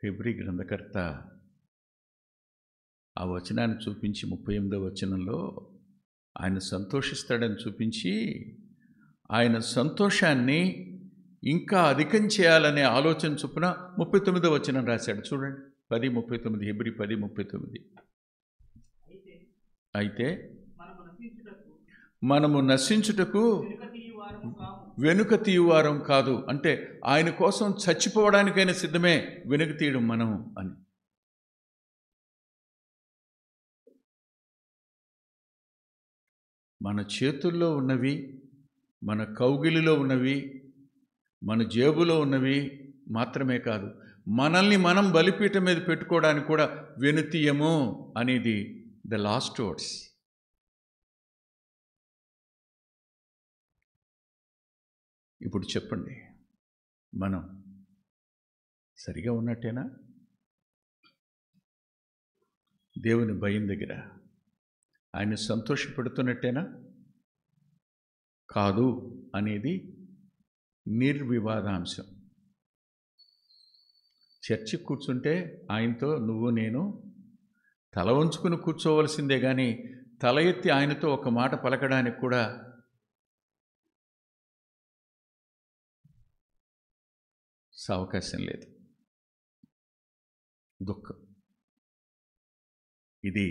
హెబ్రీ గ్రంథకర్త ఆ వచనాన్ని చూపించి 38వ వచనంలో ఆయన సంతోషిస్తాడని చూపించి, ఆయన సంతోషాన్ని ఇంకా అధికం చేయాలనే ఆలోచన చొప్పున 39వ వచనం రాశాడు. చూడండి, 10:39, హెబ్రీ 10:39. అయితే మనము నశించుటకు వెనుక తీయువారం కాదు. అంటే ఆయన కోసం చచ్చిపోవడానికైనా సిద్ధమే, వెనుక తీయడం మనం అని. మన చేతుల్లో ఉన్నవి, మన కౌగిలిలో ఉన్నవి, మన జేబులో ఉన్నవి మాత్రమే కాదు, మనల్ని మనం బలిపీఠం మీద పెట్టుకోవడానికి కూడా వెనుతీయము అనేది ద లాస్ట్ వర్డ్స్. ఇప్పుడు చెప్పండి, మనం సరిగా ఉన్నట్టేనా? దేవుని భయం దగ్గర ఆయన సంతోషపెడుతున్నట్టేనా? కాదు అనేది నిర్వివాదాంశం. చర్చి కూర్చుంటే ఆయనతో నువ్వు నేను తల వంచుకుని కూర్చోవలసిందే, కానీ తల ఎత్తి ఆయనతో ఒక మాట పలకడానికి కూడా అవకాశం లేదు. దుఃఖం. ఇది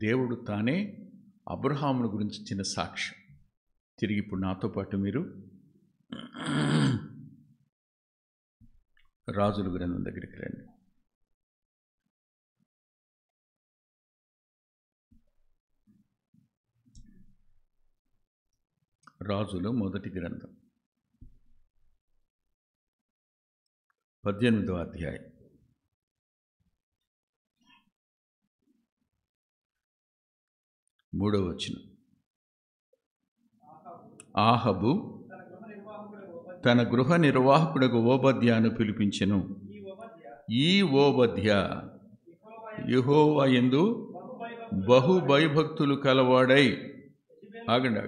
దేవుడు తానే అబ్రహామును గురించి ఇచ్చిన సాక్ష్యం. తిరిగి ఇప్పుడు నాతో పాటు మీరు రాజుల గ్రంథం దగ్గరికి రండి. రాజులు మొదటి గ్రంథం 18వ అధ్యాయం. మూడవ వచనం. ఆహబు తన గృహ నిర్వాహకుడకు ఓబద్యాను పిలిపించెను. ఈ ఓబద్య యెహోవా యందు బహు భయభక్తులు కలవాడై. ఆగండి.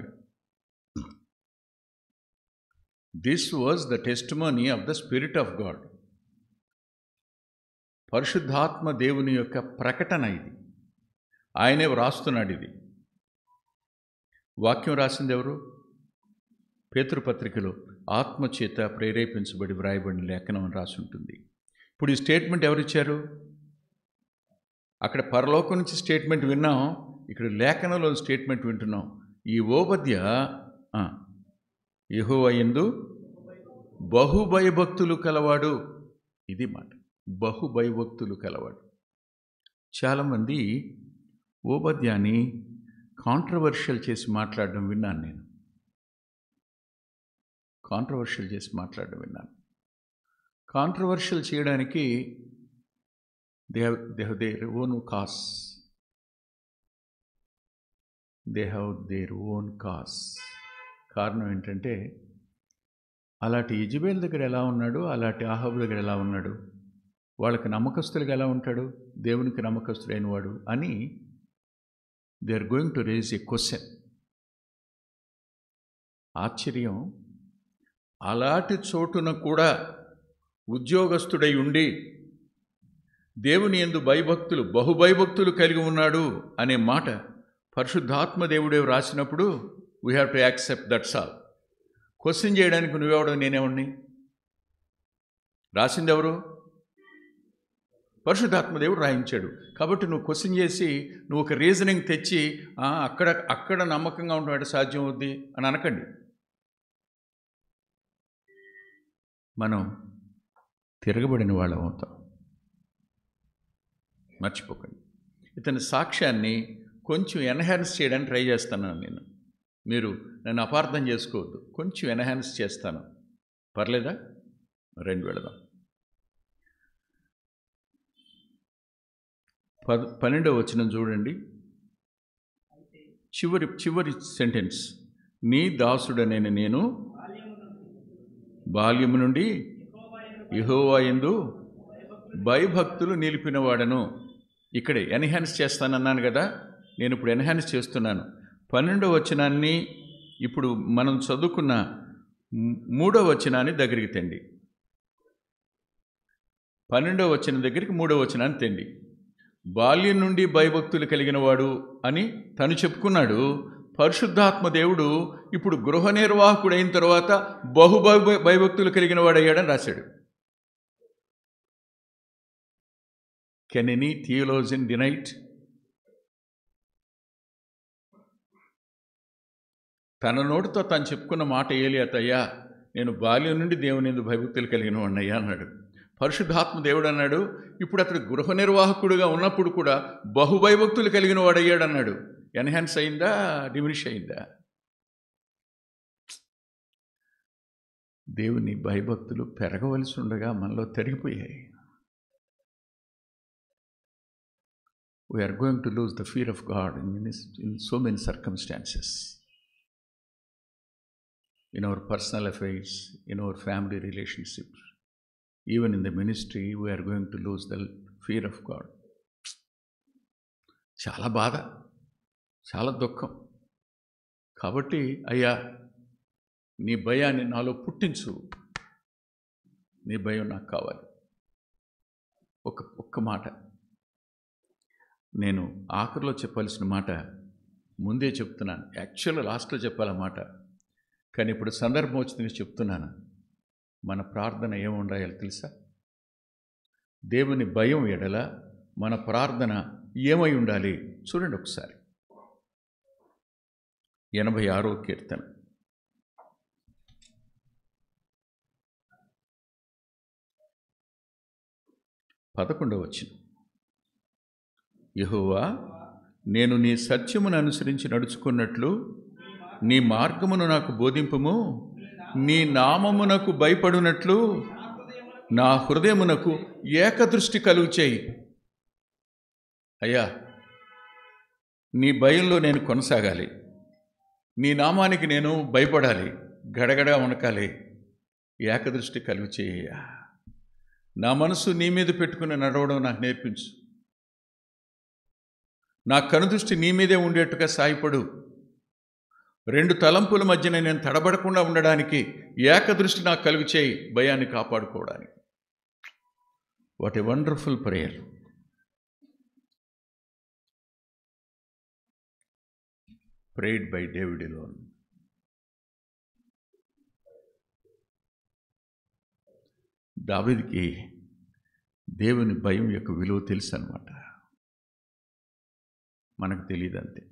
This was the testimony of the spirit of God. పరిశుద్ధాత్మ దేవుని యొక్క ప్రకటన ఇది. ఆయనే వ్రాస్తున్నాడు. ఇది వాక్యం రాసింది ఎవరు? పేతురుపత్రికలో ఆత్మచేత ప్రేరేపించబడి వ్రాయబడిన లేఖనం అని రాసి ఉంటుంది. ఇప్పుడు ఈ స్టేట్మెంట్ ఎవరిచ్చారు? అక్కడ పరలోకం నుంచి స్టేట్మెంట్ విన్నాం, ఇక్కడ లేఖనంలో స్టేట్మెంట్ వింటున్నాం. ఈ ఓబద్య యెహోవా యందు బహుభయభక్తులు కలవాడు. ఇది మాట, బహుభయభక్తులు కలవాడు. చాలామంది ఓబద్యాని కాంట్రవర్షియల్ చేసి మాట్లాడడం విన్నాను. నేను కాంట్రవర్షియల్ చేసి మాట్లాడడం విన్నాను. కాంట్రవర్షియల్ చేయడానికి they have their own cos. They have their own cos. కారణం ఏంటంటే, అలాంటి యెజెబెల్ దగ్గర ఎలా ఉన్నాడు, అలాంటి ఆహాబు దగ్గర ఎలా ఉన్నాడు, వాళ్ళకి నమ్మకస్తులుగా ఎలా ఉంటాడు, దేవునికి నమ్మకస్తుడైన వాడు అని they are going to raise a question. ఆశ్చర్యం, అలాంటి చోటున కూడా ఉద్యోగస్తుడై ఉండి దేవుని యందు భయభక్తులు బహుభయభక్తులు కలిగి ఉన్నాడు అనే మాట పరిశుద్ధాత్మ దేవుడే రాసినప్పుడు we have to accept. That's all. Question చేయడానికి నువ్వెవడో నేనేవాడిని? రాసింది ఎవరు? పరిశుద్ధాత్మ దేవుడు రాయించాడు. కాబట్టి నువ్వు క్వశ్చన్ చేసి నువ్వు ఒక రీజనింగ్ తెచ్చి అక్కడ నమ్మకంగా ఉండడం సాధ్యం అవుద్ది అని అనకండి. మనం తిరగబడిన వాళ్ళం అవుతాం, మర్చిపోకండి. ఇతని సాక్ష్యాన్ని కొంచెం ఎన్హాన్స్ చేయడానికి ట్రై చేస్తున్నాను నేను. మీరు నన్ను అపార్థం చేసుకోవద్దు, కొంచెం ఎన్హాన్స్ చేస్తాను, పర్లేదా? రెండు వెళదాం. 12వ వచనం చూడండి. చివరి సెంటెన్స్. నీ దాసుడనైన నేను బాల్యము నుండి యెహోవా యందు భయభక్తులు నిలిపినవాడను. ఇక్కడే ఎన్హాన్స్ చేస్తానన్నాను కదా, నేను ఇప్పుడు ఎన్హాన్స్ చేస్తున్నాను. 12వ వచనాన్ని ఇప్పుడు మనం చదువుకున్న 3వ వచనాన్ని దగ్గరికి తెండి. 12వ వచనం దగ్గరికి 3వ వచనాన్ని తెండి. బాల్యం నుండి భయభక్తులు కలిగిన వాడు అని తను చెప్పుకున్నాడు. పరిశుద్ధాత్మ దేవుడు ఇప్పుడు గృహ నిర్వాహకుడు అయిన తర్వాత భయభక్తులు కలిగిన వాడయ్యాడని రాశాడు. Can any theologian deny it? తన నోటితో తను చెప్పుకున్న మాట ఏలియాతయ్యా, నేను బాల్యం నుండి దేవుని యందు భయభక్తులు కలిగిన వాడినయ్యా అన్నాడు. పరిశుద్ధాత్మ దేవుడు అన్నాడు, ఇప్పుడు అతడు గృహ నిర్వాహకుడుగా ఉన్నప్పుడు కూడా బహుభయభక్తులు కలిగిన వాడయ్యాడు అన్నాడు. ఎన్హాన్స్ అయిందా, డిమినిష్ అయిందా? దేవుని భయభక్తులు పెరగవలసి ఉండగా మనలో తరిగిపోయాయి. We are going to lose the fear of God in so many circumstances. In our personal affairs, in our family relationships, even in the ministry, we are going to lose the fear of God. చాలా బాధ, చాలా దుఃఖం. కాబట్టి అయ్యా, నీ భయాన్ని నాలో పుట్టించు, నీ భయం నాకు కావాలి. ఒక్క మాట నేను ఆఖరిలో చెప్పాల్సిన మాట ముందే చెప్తున్నాను. యాక్చువల్గా లాస్ట్లో చెప్పాలన్నమాట, కానీ ఇప్పుడు సందర్భం వచ్చిందని చెప్తున్నాను. మన ప్రార్థన ఏముండాలో తెలుసా? దేవుని భయం ఎడల మన ప్రార్థన ఏమై ఉండాలి చూడండి ఒకసారి. 86వ కీర్తన 11వ వచనం. యెహోవా, నేను నీ సత్యమును అనుసరించి నడుచుకున్నట్లు నీ మార్గమును నాకు బోధింపుము. నీ నామమునకు భయపడునట్లు నా హృదయమునకు ఏకదృష్టి కలుగు చేయి. అయ్యా, నీ భయంలో నేను కొనసాగాలి, నీ నామానికి నేను భయపడాలి, గడగడ వణకాలి. ఏకదృష్టి కలుగు చేయ్యా. నా మనసు నీ మీద పెట్టుకుని నడవడం నాకు నేర్పించు. నా కనుదృష్టి నీ మీదే ఉండేట్టుగా సాయపడు. రెండు తలంపుల మధ్యన నేను తడబడకుండా ఉండడానికి ఏకదృష్టి నాకు కలుగు చేయి, భయాన్ని కాపాడుకోవడానికి. What a wonderful prayer. Prayed by David alone. దావీదుకి దేవుని భయం యొక్క విలువ తెలుసు అన్నమాట. మనకు తెలియదు అంతే.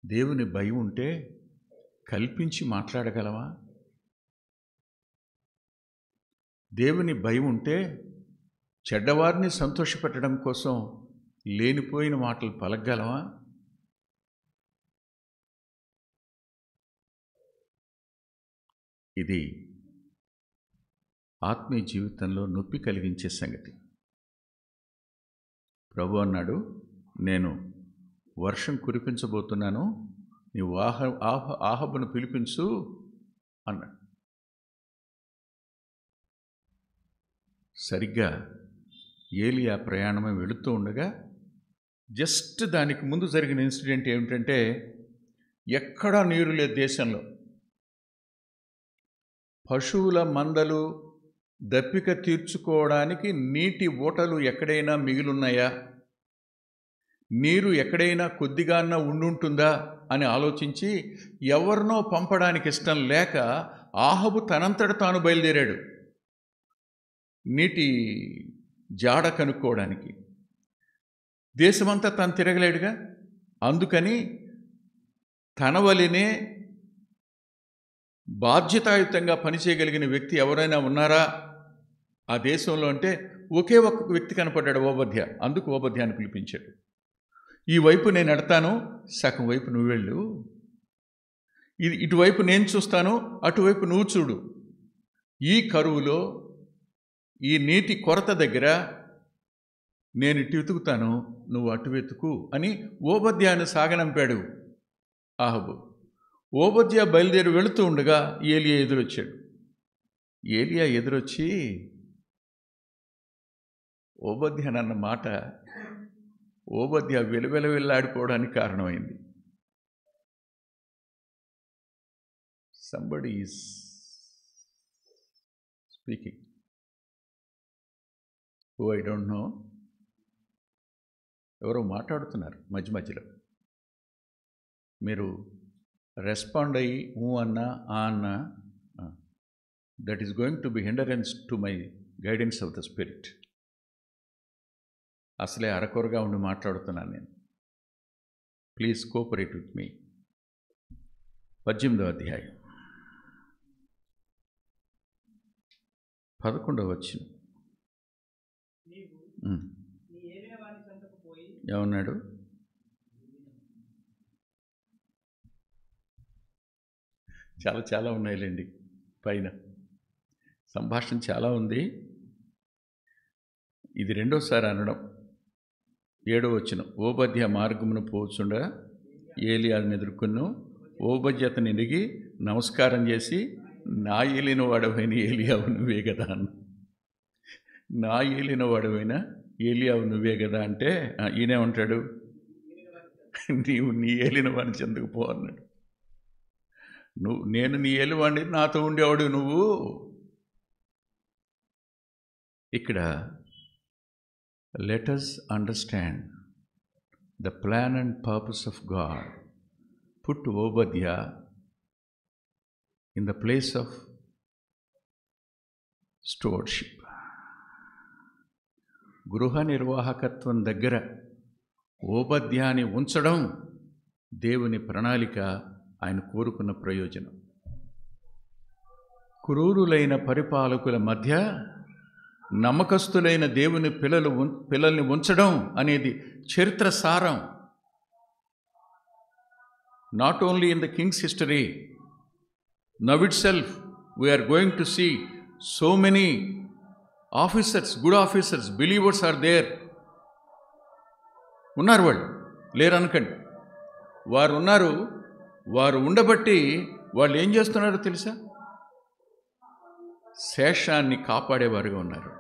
దేవుని భయం ఉంటే కల్పించి మాట్లాడగలమా? దేవుని భయం ఉంటే చెడ్డవారిని సంతోషపెట్టడం కోసం లేనిపోయిన మాటలు పలకగలమా? ఇది ఆత్మీయ జీవితంలో నొప్పి కలిగించే సంగతి. ప్రభు అన్నాడు, నేను వర్షం కురిపించబోతున్నాను, నీవు ఆహాబును పిలిపించు అన్నాడు. సరిగ్గా ఏలియా ప్రయాణమై వెళుతూ ఉండగా జస్ట్ దానికి ముందు జరిగిన ఇన్సిడెంట్ ఏమిటంటే, ఎక్కడా నీరు లేదు దేశంలో. పశువుల మందలు దప్పిక తీర్చుకోవడానికి నీటి ఊటలు ఎక్కడైనా మిగిలిన్నాయా, నీరు ఎక్కడైనా కొద్దిగాన్నా ఉండుంటుందా అని ఆలోచించి ఎవరినో పంపడానికి ఇష్టం లేక ఆహాబు తనంతట తాను బయలుదేరాడు నీటి జాడ కనుక్కోవడానికి. దేశమంతా తాను తిరగలేడుగా. అందుకని తన వలనే బాధ్యతాయుతంగా పనిచేయగలిగిన వ్యక్తి ఎవరైనా ఉన్నారా ఆ దేశంలో అంటే ఒకే ఒక్క వ్యక్తి కనపడ్డాడు, ఓబద్య. అందుకు ఓబద్యాన్ని పిలిపించాడు. ఈ వైపు నేను ఎడతాను, సగం వైపు నువ్వు వెళ్ళు. ఇటువైపు నేను చూస్తాను, అటువైపు నువ్వు చూడు. ఈ కరువులో, ఈ నీటి కొరత దగ్గర నేను ఇటు వెతుకుతాను, నువ్వు అటు వెతుకు అని ఓబద్యాన్ని సాగనంపాడు ఆహాబు. ఓబద్యా బయలుదేరి వెళుతూ ఉండగా ఏలియా ఎదురొచ్చాడు. ఏలియా ఎదురొచ్చి ఓబద్యానన్న మాట ఓబద్యా వెలువెలవెల్లాడిపోవడానికి కారణమైంది. Somebody is speaking, who I don't know. ఎవరో మాట్లాడుతున్నారు మధ్య మధ్యలో. మీరు రెస్పాండ్ అయ్యి ఊ అన్నా ఆ అన్నా, that is going to be hindrance to my guidance of the spirit. అసలే అరకొరగా ఉండి మాట్లాడుతున్నాను నేను. Please cooperate with me. 18వ అధ్యాయం 11వ వచనం. ఏమన్నాడు? చాలా చాలా ఉన్నాయిలేండి, పైన సంభాషణ చాలా ఉంది. ఇది రెండోసారి అనడం. 7వ వచనం. ఓబద్య మార్గమును పోచుండగా ఏలియాను ఎదుర్కొను. ఓబద్య అతని ఎదిగి నమస్కారం చేసి, నా ఏలిన వాడవైన ఏలియావు నువ్వే కదా అన్న. నా ఏలిన వాడవైన ఏలియావు నువ్వే కదా అంటే ఈయనేమంటాడు? నీవు నీ ఏలిన వాడిని చెందుకు పో అన్నాడు. నేను నీ ఏలివాడిని, నాతో ఉండేవాడు నువ్వు. ఇక్కడ let us understand the plan and purpose of God. Put Obadiah in the place of స్టోర్షిప్. గృహ నిర్వాహకత్వం దగ్గర ఓబద్యాన్ని ఉంచడం దేవుని ప్రణాళిక, ఆయన కోరుకున్న ప్రయోజనం. క్రూరులైన పరిపాలకుల మధ్య నమ్మకస్తులైన దేవుని పిల్లల్ని ఉంచడం అనేది చరిత్ర సారం. Not only in the king's history, now itself we're going to see so many officers, good officers, believers are there. ఉన్నారు, వాళ్ళు లేరు అనకండి, వారు ఉన్నారు. వారు ఉండబట్టి వాళ్ళు ఏం చేస్తున్నారో తెలుసా? శేషాన్ని కాపాడేవారుగా ఉన్నారు.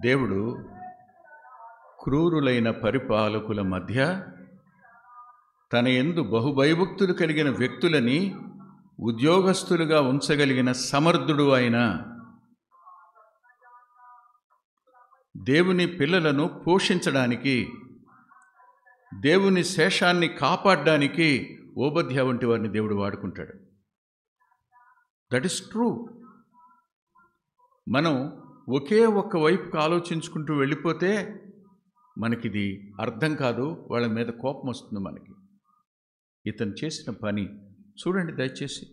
దేవుడు క్రూరులైన పరిపాలకుల మధ్య తన యందు బహుభయభక్తులు కలిగిన వ్యక్తులని ఉద్యోగస్తులుగా ఉంచగలిగిన సమర్థుడు ఆయన. దేవుని పిల్లలను పోషించడానికి, దేవుని శేషాన్ని కాపాడడానికి ఓబద్యా వంటి వారిని దేవుడు వాడుకుంటాడు. That is true. మనం ఒకే ఒక్క వైపుకు ఆలోచించుకుంటూ వెళ్ళిపోతే మనకిది అర్థం కాదు, వాళ్ళ మీద కోపం వస్తుంది మనకి. ఇతను చేసిన పని చూడండి దయచేసి.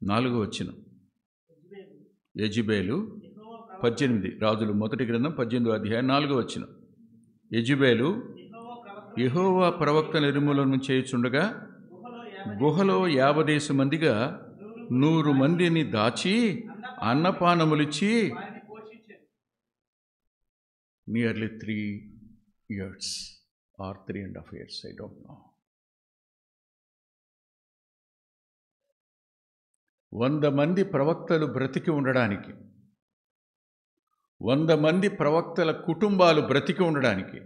4వ వచనం. యెజెబెలు 18, రాజులు మొదటి గ్రంథం 18వ అధ్యాయం 4వ వచనం. యెజెబెలు యెహోవా ప్రవక్త నిర్మూలన చేయుచుండగా గుహలో 50 మందిగా 100 మందిని దాచి అన్నపానములిచ్చి nearly 3 years or 3.5 years, I don't know. 100 మంది ప్రవక్తలు బ్రతికి ఉండడానికి, 100 మంది ప్రవక్తల కుటుంబాలు బ్రతికి ఉండడానికి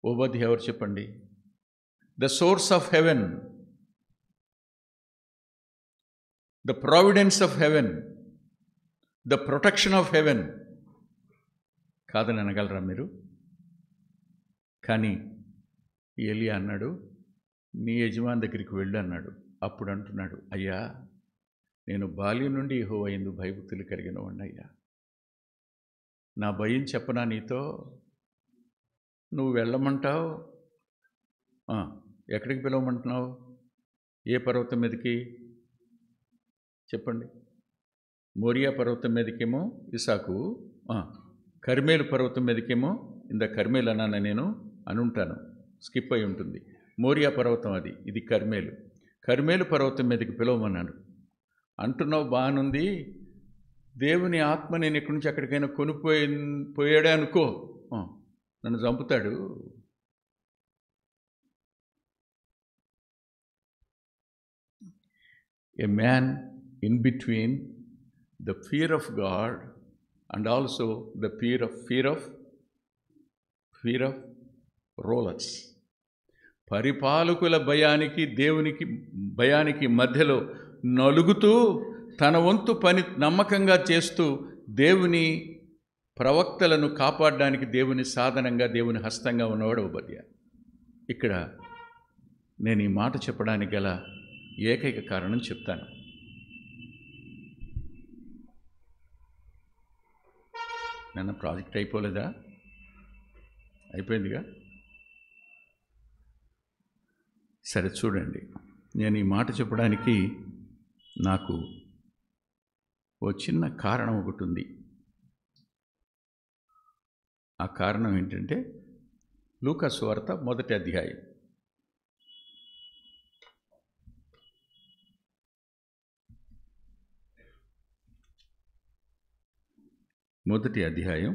ఓబద్యా ఎవరు చెప్పండి? The source of haven, the providence of haven, the protection of haven కాదని అనగలరా మీరు? కానీ ఎలియా అన్నాడు, నీ యజమాని దగ్గరికి వెళ్ళు అన్నాడు. అప్పుడు అంటున్నాడు, అయ్యా నేను బాల్యం నుండి యెహోవా యందు భయభక్తులు కలిగిన వాడిని అయ్యా, నా భయం చెప్పనా నీతో? నువ్వు వెళ్ళమంటావు, ఎక్కడికి పిలవమంటున్నావు? ఏ పర్వతం మీదకి చెప్పండి? మోరియా పర్వతం మీదకేమో ఇసాకు, కర్మేలు పర్వతం మీదకేమో ఇంద కర్మేలు అన్నాను నేను అనుంటాను, స్కిప్ అయి ఉంటుంది. మోరియా పర్వతం అది, ఇది కర్మేలు. కర్మేలు పర్వతం మీదకి పిలవమన్నాడు. అంటున్నావు బాగానుంది, దేవుని ఆత్మ నేను ఇక్కడి నుంచి ఎక్కడికైనా పోయాడే అనుకో, నన్ను చంపుతాడు. A man in between the fear of God and also the fear of rulers. పరిపాలకుల భయానికి దేవునికి భయానికి మధ్యలో నలుగుతూ తన వంతు పని నమ్మకంగా చేస్తూ దేవుని ప్రవక్తలను కాపాడడానికి దేవుని సాధనంగా, దేవుని హస్తంగా ఉన్నవాడు ఓబద్యా. ఇక్కడ నేను ఈ మాట చెప్పడానికి గల ఏకైక కారణం చెప్తాను. నన్ను ప్రాజెక్ట్ అయిపోలేదా? అయిపోయిందిగా. సరే చూడండి, నేను ఈ మాట చెప్పడానికి నాకు ఓ చిన్న కారణం ఒకటి ఉంది. ఆ కారణం ఏంటంటే లూకా సువార్త 1వ అధ్యాయం. మొదటి అధ్యాయం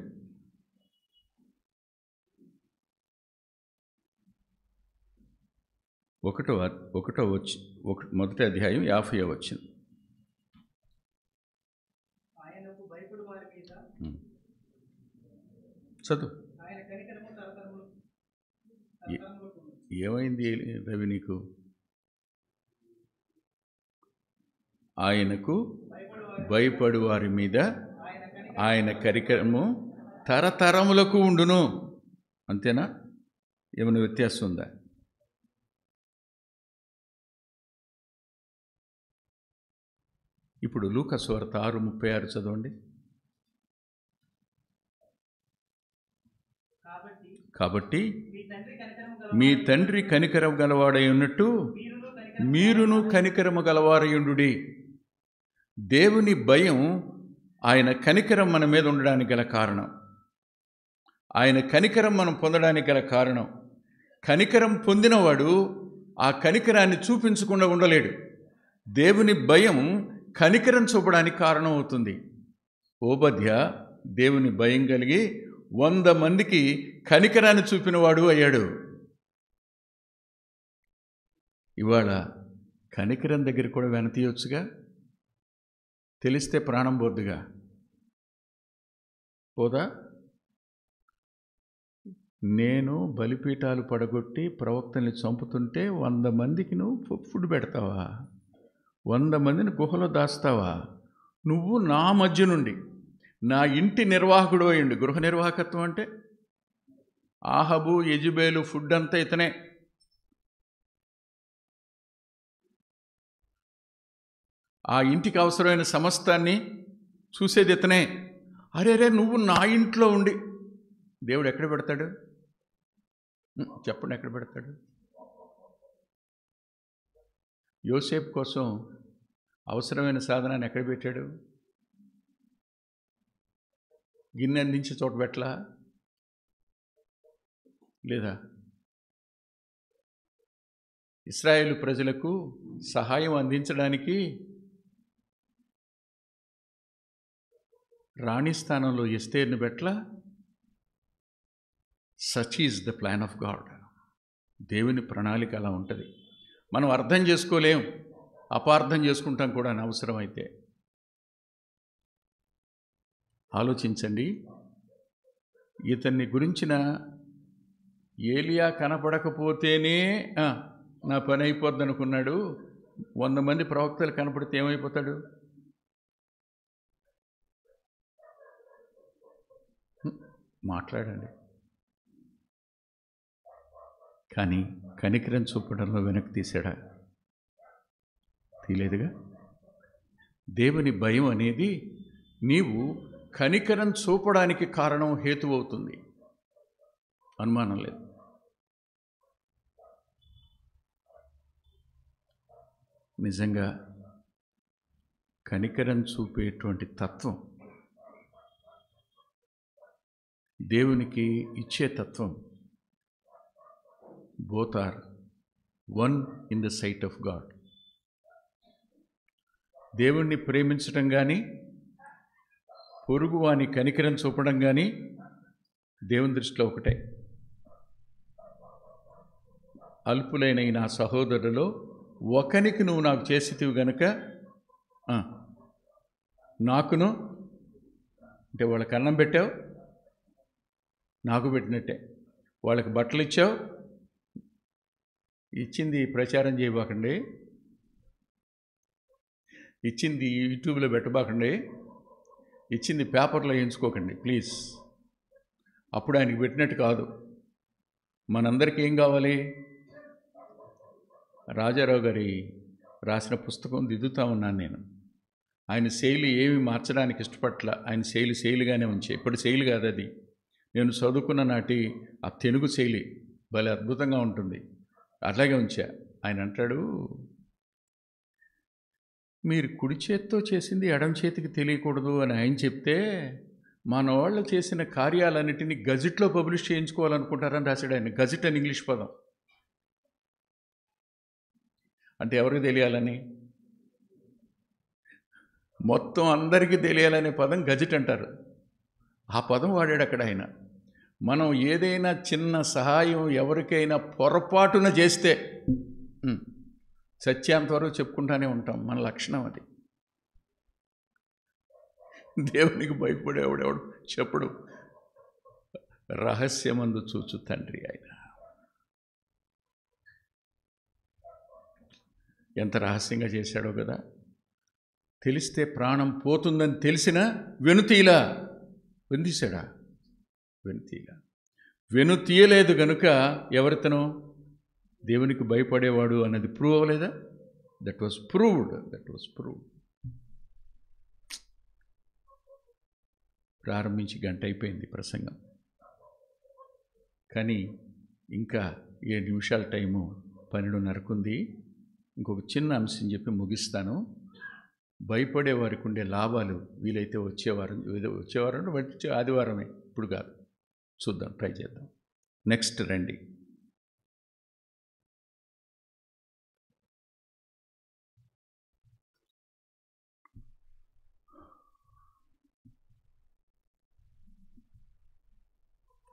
50వ వచనం. చదువు. ఏమైంది రవి నీకు? ఆయనకు భయపడు వారి మీద ఆయన కనికరము తరతరములకు ఉండును. అంతేనా? ఏమైనా వ్యత్యాసం ఉందా? ఇప్పుడు లూకా సువార్త 6:36 చదవండి. కాబట్టి మీ తండ్రి కనికరము గలవాడై ఉన్నట్టు మీరును కనికరము గలవారయుండుడి. దేవుని భయం, ఆయన కనికరం మన మీద ఉండడానికి గల కారణం, ఆయన కనికరం మనం పొందడానికి గల కారణం. కనికరం పొందినవాడు ఆ కనికరాన్ని చూపించకుండా ఉండలేడు. దేవుని భయం కనికరం చూపడానికి కారణం అవుతుంది. ఓబద్య దేవుని భయం కలిగి 100 మందికి కనికరాన్ని చూపినవాడు అయ్యాడు. ఇవాళ కనికరం దగ్గర కూడా వెనతీయొచ్చుగా, తెలిస్తే ప్రాణం పోద్దుగా, పోదా? నేను బలిపీఠాలు పడగొట్టి ప్రవక్తల్ని చంపుతుంటే 100 మందికి నువ్వు ఫుడ్ పెడతావా? 100 మందిని గుహలో దాస్తావా? నువ్వు నా మధ్య నుండి నా ఇంటి నిర్వాహకుడు అయ్యండి. గృహ నిర్వాహకత్వం అంటే ఆహబు, యెజబేలు ఫుడ్ అంతా ఇతనే. ఆ ఇంటికి అవసరమైన సమస్తాన్ని చూసేది ఇతనే. అరే నువ్వు నా ఇంట్లో ఉండి దేవుడు ఎక్కడ పెడతాడు? చెప్పండి, ఎక్కడ పెడతాడు? యోసేపు కోసం అవసరమైన సాధనాన్ని ఎక్కడ పెట్టాడు? గిన్నె అందించే చోట పెట్టలా? లేదా? ఇశ్రాయేలు ప్రజలకు సహాయం అందించడానికి రాణి స్థానంలో ఎస్తేర్ని పెట్టలా? Such is the plan of God. దేవుని ప్రణాళిక అలా ఉంటుంది. మనం అర్థం చేసుకోలేం, అపార్థం చేసుకుంటాం కూడా అవసరమైతే. ఆలోచించండి. ఇతన్ని గురించిన ఏలియా కనపడకపోతేనే నా పని అయిపోద్ది అనుకున్నాడు. 100 మంది ప్రవక్తలు కనపడితే ఏమైపోతాడు? మాట్లాడండి. కానీ కనికరం చూపడంలో వెనక్కి తీసాడా? తీలేదుగా. దేవుని భయం అనేది నీవు కనికరం చూపడానికి కారణం, హేతువు అవుతుంది. అనుమానం లేదు. నిజంగా కనికరం చూపేటువంటి తత్వం, దేవునికి ఇచ్చే తత్వం, both are one in the sight of God. దేవుణ్ణి ప్రేమించడం కానీ, పొరుగువాని కనికరం చూపడం కానీ దేవుని దృష్టిలో ఒకటే. అల్పులైన నా సహోదరులో ఒకనికి నువ్వు నాకు చేసితివి గనుక నాకును, అంటే వాళ్ళకి అన్నం పెట్టావు, నాకు పెట్టినట్టే. వాళ్ళకి బట్టలు ఇచ్చావు, ఇచ్చింది ప్రచారం చేయబాకండి, ఇచ్చింది యూట్యూబ్లో పెట్టబాకండి, ఇచ్చింది పేపర్లో వేయించుకోకండి ప్లీజ్. అప్పుడు ఆయనకి పెట్టినట్టు కాదు. మనందరికీ ఏం కావాలి? రాజారావు గారి రాసిన పుస్తకం దిద్దుతా ఉన్నాను నేను. ఆయన శైలి ఏమి మార్చడానికి ఇష్టపట్ల. ఆయన శైలిగానే ఉంచే. ఇప్పుడు శైలి కాదు అది. నేను చదువుకున్న నాటి ఆ తెలుగు శైలి భలే అద్భుతంగా ఉంటుంది. అట్లాగే ఉంచా. ఆయన అంటాడు, మీరు కుడి చేత్తో చేసింది ఎడం చేతికి తెలియకూడదు అని ఆయన చెప్తే, మన వాళ్ళు చేసిన కార్యాలన్నిటినీ గజెట్లో పబ్లిష్ చేయించుకోవాలనుకుంటారని రాశాడు ఆయన. గజెట్ అని ఇంగ్లీష్ పదం. అంటే ఎవరికి తెలియాలని? మొత్తం అందరికీ తెలియాలనే పదం గజెట్ అంటారు. ఆ పదం వాడాడు అక్కడ ఆయన. మనం ఏదైనా చిన్న సహాయం ఎవరికైనా పొరపాటున చేస్తే సత్యాంతవరకు చెప్పుకుంటానే ఉంటాం. మన లక్షణం అది. దేవునికి భయపడేవాడెవడు చెప్పడు. రహస్యమందు చూచు తండ్రి ఆయన. ఎంత రహస్యంగా చేశాడో కదా. తెలిస్తే ప్రాణం పోతుందని తెలిసినా వెనుతీలా. వెనుతీశాడా? వెనుతీలా. వెనుతీయలేదు గనుక ఎవరితనో దేవునికి భయపడేవాడు అన్నది ప్రూవ్ అవ్వలేదా? That was proved. ప్రారంభించి గంట అయిపోయింది ప్రసంగం, కానీ ఇంకా 7 నిమిషాల టైము 12:30 ఉంది. ఇంకొక చిన్న అంశం చెప్పి ముగిస్తాను. భయపడే వారికి ఉండే లాభాలు వీలైతే వచ్చేవారం వచ్చే ఆదివారమే, ఇప్పుడు కాదు. చూద్దాం, ట్రై చేద్దాం. నెక్స్ట్ రండి.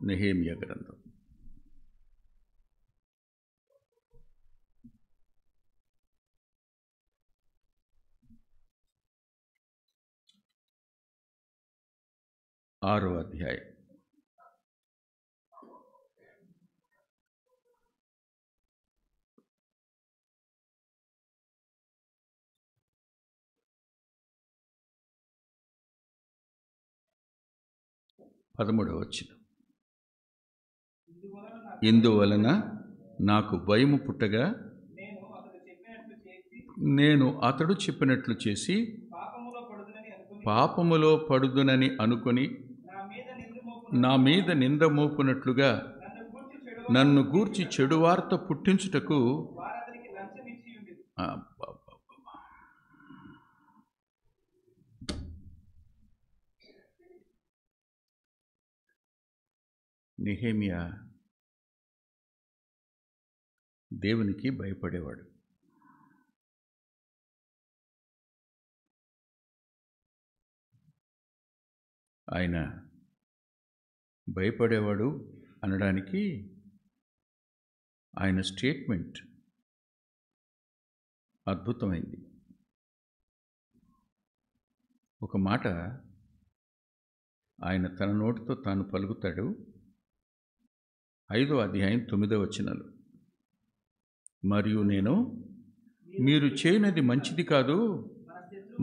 నెహెమ్యా గ్రంథం. ఆరో అధ్యాయం. వచనం. ఇందువలన నాకు భయము పుట్టగా నేను అతడు చెప్పినట్లు చేసి పాపములో పడుదునని అనుకొని నా మీద నింద మోపునట్లుగా నన్ను గూర్చి చెడు వార్త పుట్టించుటకు నెహెమ్యా దేవునికి భయపడేవాడు. ఆయన భయపడేవాడు అనడానికి ఆయన స్టేట్మెంట్ అద్భుతమైంది. ఒక మాట ఆయన తన నోటితో తాను పలుకుతాడు. 5వ అధ్యాయం 9వ వచనాలు. మరియు నేను మీరు చేయనది మంచిది కాదు,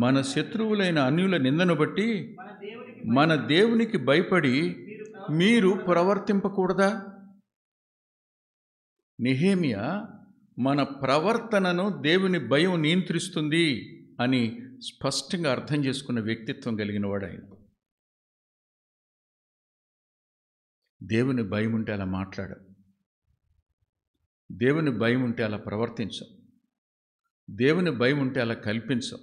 మన శత్రువులైన అన్యుల నిందను బట్టి మన దేవునికి భయపడి మీరు ప్రవర్తింపకూడదా? నెహెమ్యా మన ప్రవర్తనను దేవుని భయం నియంత్రిస్తుంది అని స్పష్టంగా అర్థం చేసుకున్న వ్యక్తిత్వం కలిగిన వాడు ఆయన. దేవుని భయం ఉంటే అలా మాట్లాడం, దేవుని భయం ఉంటే అలా ప్రవర్తించం, దేవుని భయం ఉంటే అలా కల్పించం,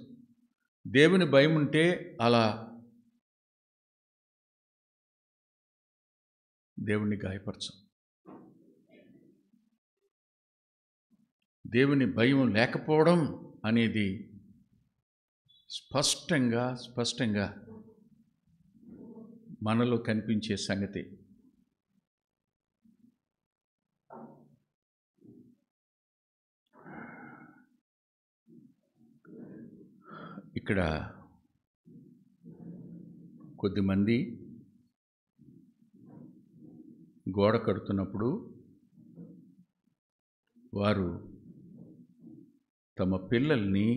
దేవుని భయం ఉంటే అలా దేవుణ్ణి గాయపరచం. దేవుని భయం లేకపోవడం అనేది స్పష్టంగా మనలో కనిపించే సంగతి. ఇక్కడ కొద్దిమంది గోడ కడుతున్నప్పుడు వారు తమ పిల్లల్ని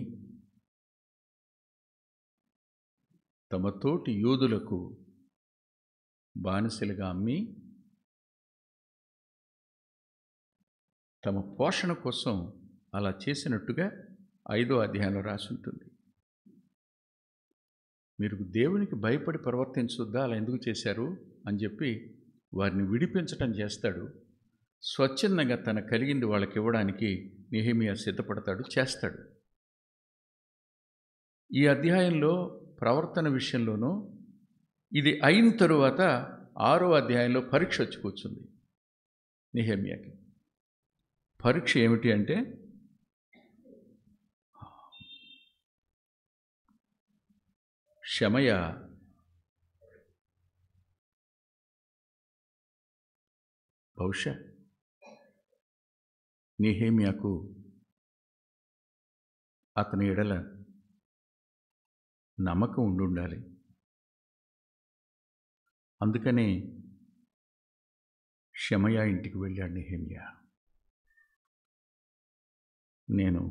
తమ తోటి యూదులకు బానిసలుగా అమ్మి తమ పోషణ కోసం అలా చేసినట్టుగా 5వ అధ్యాయంలో రాసి ఉంటుంది. మీరు దేవునికి భయపడి ప్రవర్తించొద్దా, అలా ఎందుకు చేశారు అని చెప్పి వారిని విడిపించటం చేస్తాడు. స్వచ్ఛందంగా తన కలిగింది వాళ్ళకి ఇవ్వడానికి నెహెమ్యా సిద్ధపడతాడు, చేస్తాడు. ఈ అధ్యాయంలో ప్రవర్తన విషయంలోనూ ఇది అయిన తరువాత 6వ అధ్యాయంలో పరీక్ష వచ్చి కూర్చుంది నెహెమ్యాకి. పరీక్ష ఏమిటి అంటే షమయా బహుశా నెహెమ్యాకు అతని ఎడల నమ్మకం ఉండాలి. అందుకనే షమయా ఇంటికి వెళ్ళాడు నెహెమ్యా. నేను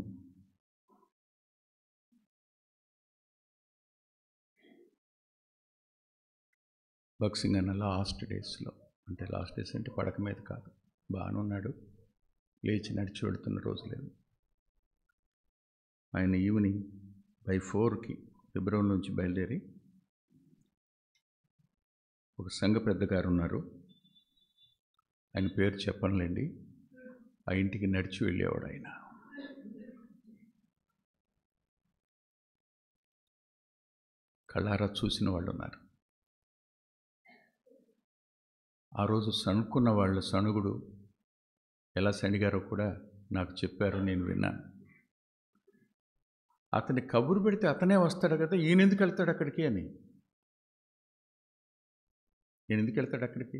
భక్సింగ్ అన్న లాస్ట్ డేస్లో, అంటే లాస్ట్ డేస్ అంటే పడక మీద కాదు, బాగానే ఉన్నాడు, లేచి నడిచి వెళుతున్న రోజులేదు. ఆయన ఈవినింగ్ బై 4కి ఫిబ్రవరి నుంచి బయలుదేరి ఒక సంఘ పెద్ద గారు ఉన్నారు, ఆయన పేరు చెప్పనులేండి, ఆ ఇంటికి నడిచి వెళ్ళేవాడు. ఆయన కళ్ళారా చూసిన వాళ్ళు ఉన్నారు. ఆ రోజు సణుక్కున్న వాళ్ళ సణుగుడు ఎలా సణిగారో కూడా నాకు చెప్పారు, నేను విన్నాను. అతని కబురు పెడితే అతనే వస్తాడు కదా, ఈయన ఎందుకు వెళ్తాడు అక్కడికి అని. ఈయన ఎందుకు వెళ్తాడు అక్కడికి?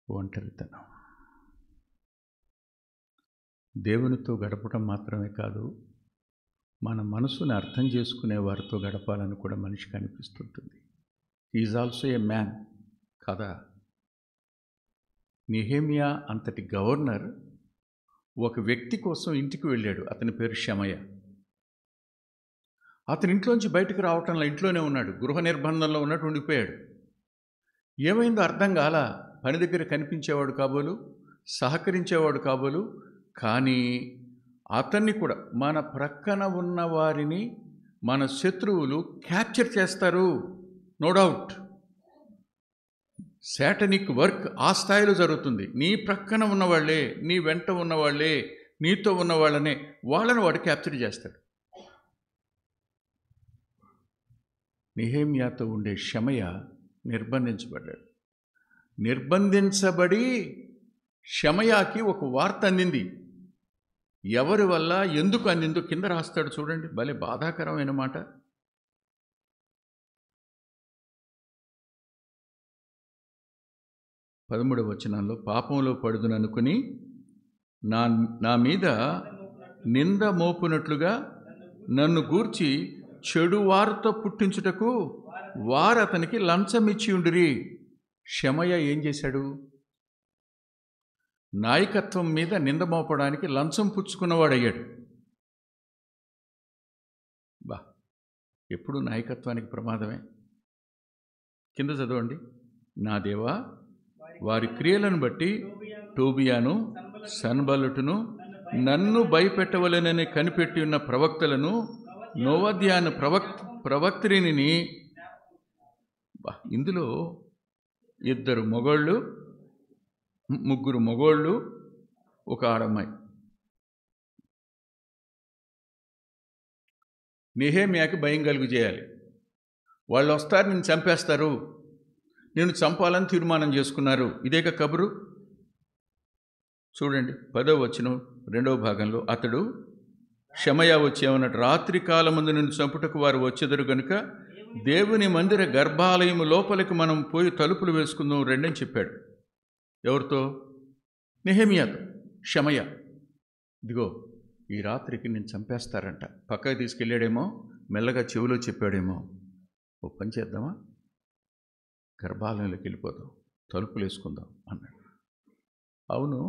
ఒంటరితనం. దేవునితో గడపడం మాత్రమే కాదు, మన మనసుని అర్థం చేసుకునే వారితో గడపాలని కూడా మనిషికి అనిపిస్తుంటుంది. ఈజ్ ఆల్సో ఏ మ్యాన్ కదా. నెహెమ్యా అంతటి గవర్నర్ ఒక వ్యక్తి కోసం ఇంటికి వెళ్ళాడు, అతని పేరు షమయ. అతని ఇంట్లోంచి బయటకు రావటంలో ఇంట్లోనే ఉన్నాడు, గృహ నిర్బంధంలో ఉన్నట్టు ఉండిపోయాడు. ఏమైందో అర్థం కాల. పని దగ్గర కనిపించేవాడు కాబోలు, సహకరించేవాడు కాబోలు, కానీ అతన్ని కూడా మన ప్రక్కన ఉన్న వారిని మన శత్రువులు క్యాప్చర్ చేస్తారు, నో డౌట్. శాటనిక్ వర్క్ ఆ స్థాయిలో జరుగుతుంది. నీ ప్రక్కన ఉన్నవాళ్లే, నీ వెంట ఉన్నవాళ్లే, నీతో ఉన్నవాళ్ళనే, వాళ్ళని వాడు క్యాప్చర్ చేస్తాడు. నెహెమ్యాతో ఉండే షమయ నిర్బంధించబడ్డాడు. నిర్బంధించబడి షమయాకి ఒక వార్త అందింది. ఎవరి వల్ల, ఎందుకు అందిందో కింద రాస్తాడు చూడండి, భలే బాధాకరమైన మాట. పదమూడవ వచనంలో, పాపంలో పడుదుననుకుని నా మీద నింద మోపునట్లుగా నన్ను గూర్చి చెడు వార్త పుట్టించుటకు వారు అతనికి లంచం ఇచ్చి ఉండిరి. షమయ ఏం చేశాడు? నాయకత్వం మీద నింద మోపడానికి లంచం పుచ్చుకున్నవాడయ్యాడు. ఎప్పుడు నాయకత్వానికి ప్రమాదమే. కింద చదవండి. నా దేవా, వారి క్రియలను బట్టి టోబియాను సన్బల్లటును నన్ను భయపెట్టవలెనని కనిపెట్టి ఉన్న ప్రవక్తలను నోవద్యాను ప్రవక్త్రిని. ఇందులో 2 మగోళ్ళు, 3 మగోళ్ళు, ఒక ఆడమ్మాయి. నెహెమ్యాకి భయం కలుగు చేయాలి. వాళ్ళు వస్తారు, నిన్ను చంపేస్తారు, నేను చంపాలని తీర్మానం చేసుకున్నారు. ఇదేక కబురు. చూడండి 10వ వచనం 2వ భాగంలో, అతడు షమయ వచ్చి ఏమన్నాడు? రాత్రి కాలమందు నిన్ను చంపుటకు వారు వచ్చేదరు గనుక దేవుని మందిర గర్భాలయము లోపలికి మనం పోయి తలుపులు వేసుకుందాం రెండని చెప్పాడు. ఎవరితో? నెహెమ్యాతో. షమయ, ఇదిగో ఈ రాత్రికి నేను చంపేస్తారంట, పక్కకి తీసుకెళ్ళాడేమో, మెల్లగా చెవిలో చెప్పాడేమో, ఓ పని చేద్దామా, గర్భాలయంలోకి వెళ్ళిపోదాం, తలుపులు వేసుకుందాం అన్నాడు. అవును,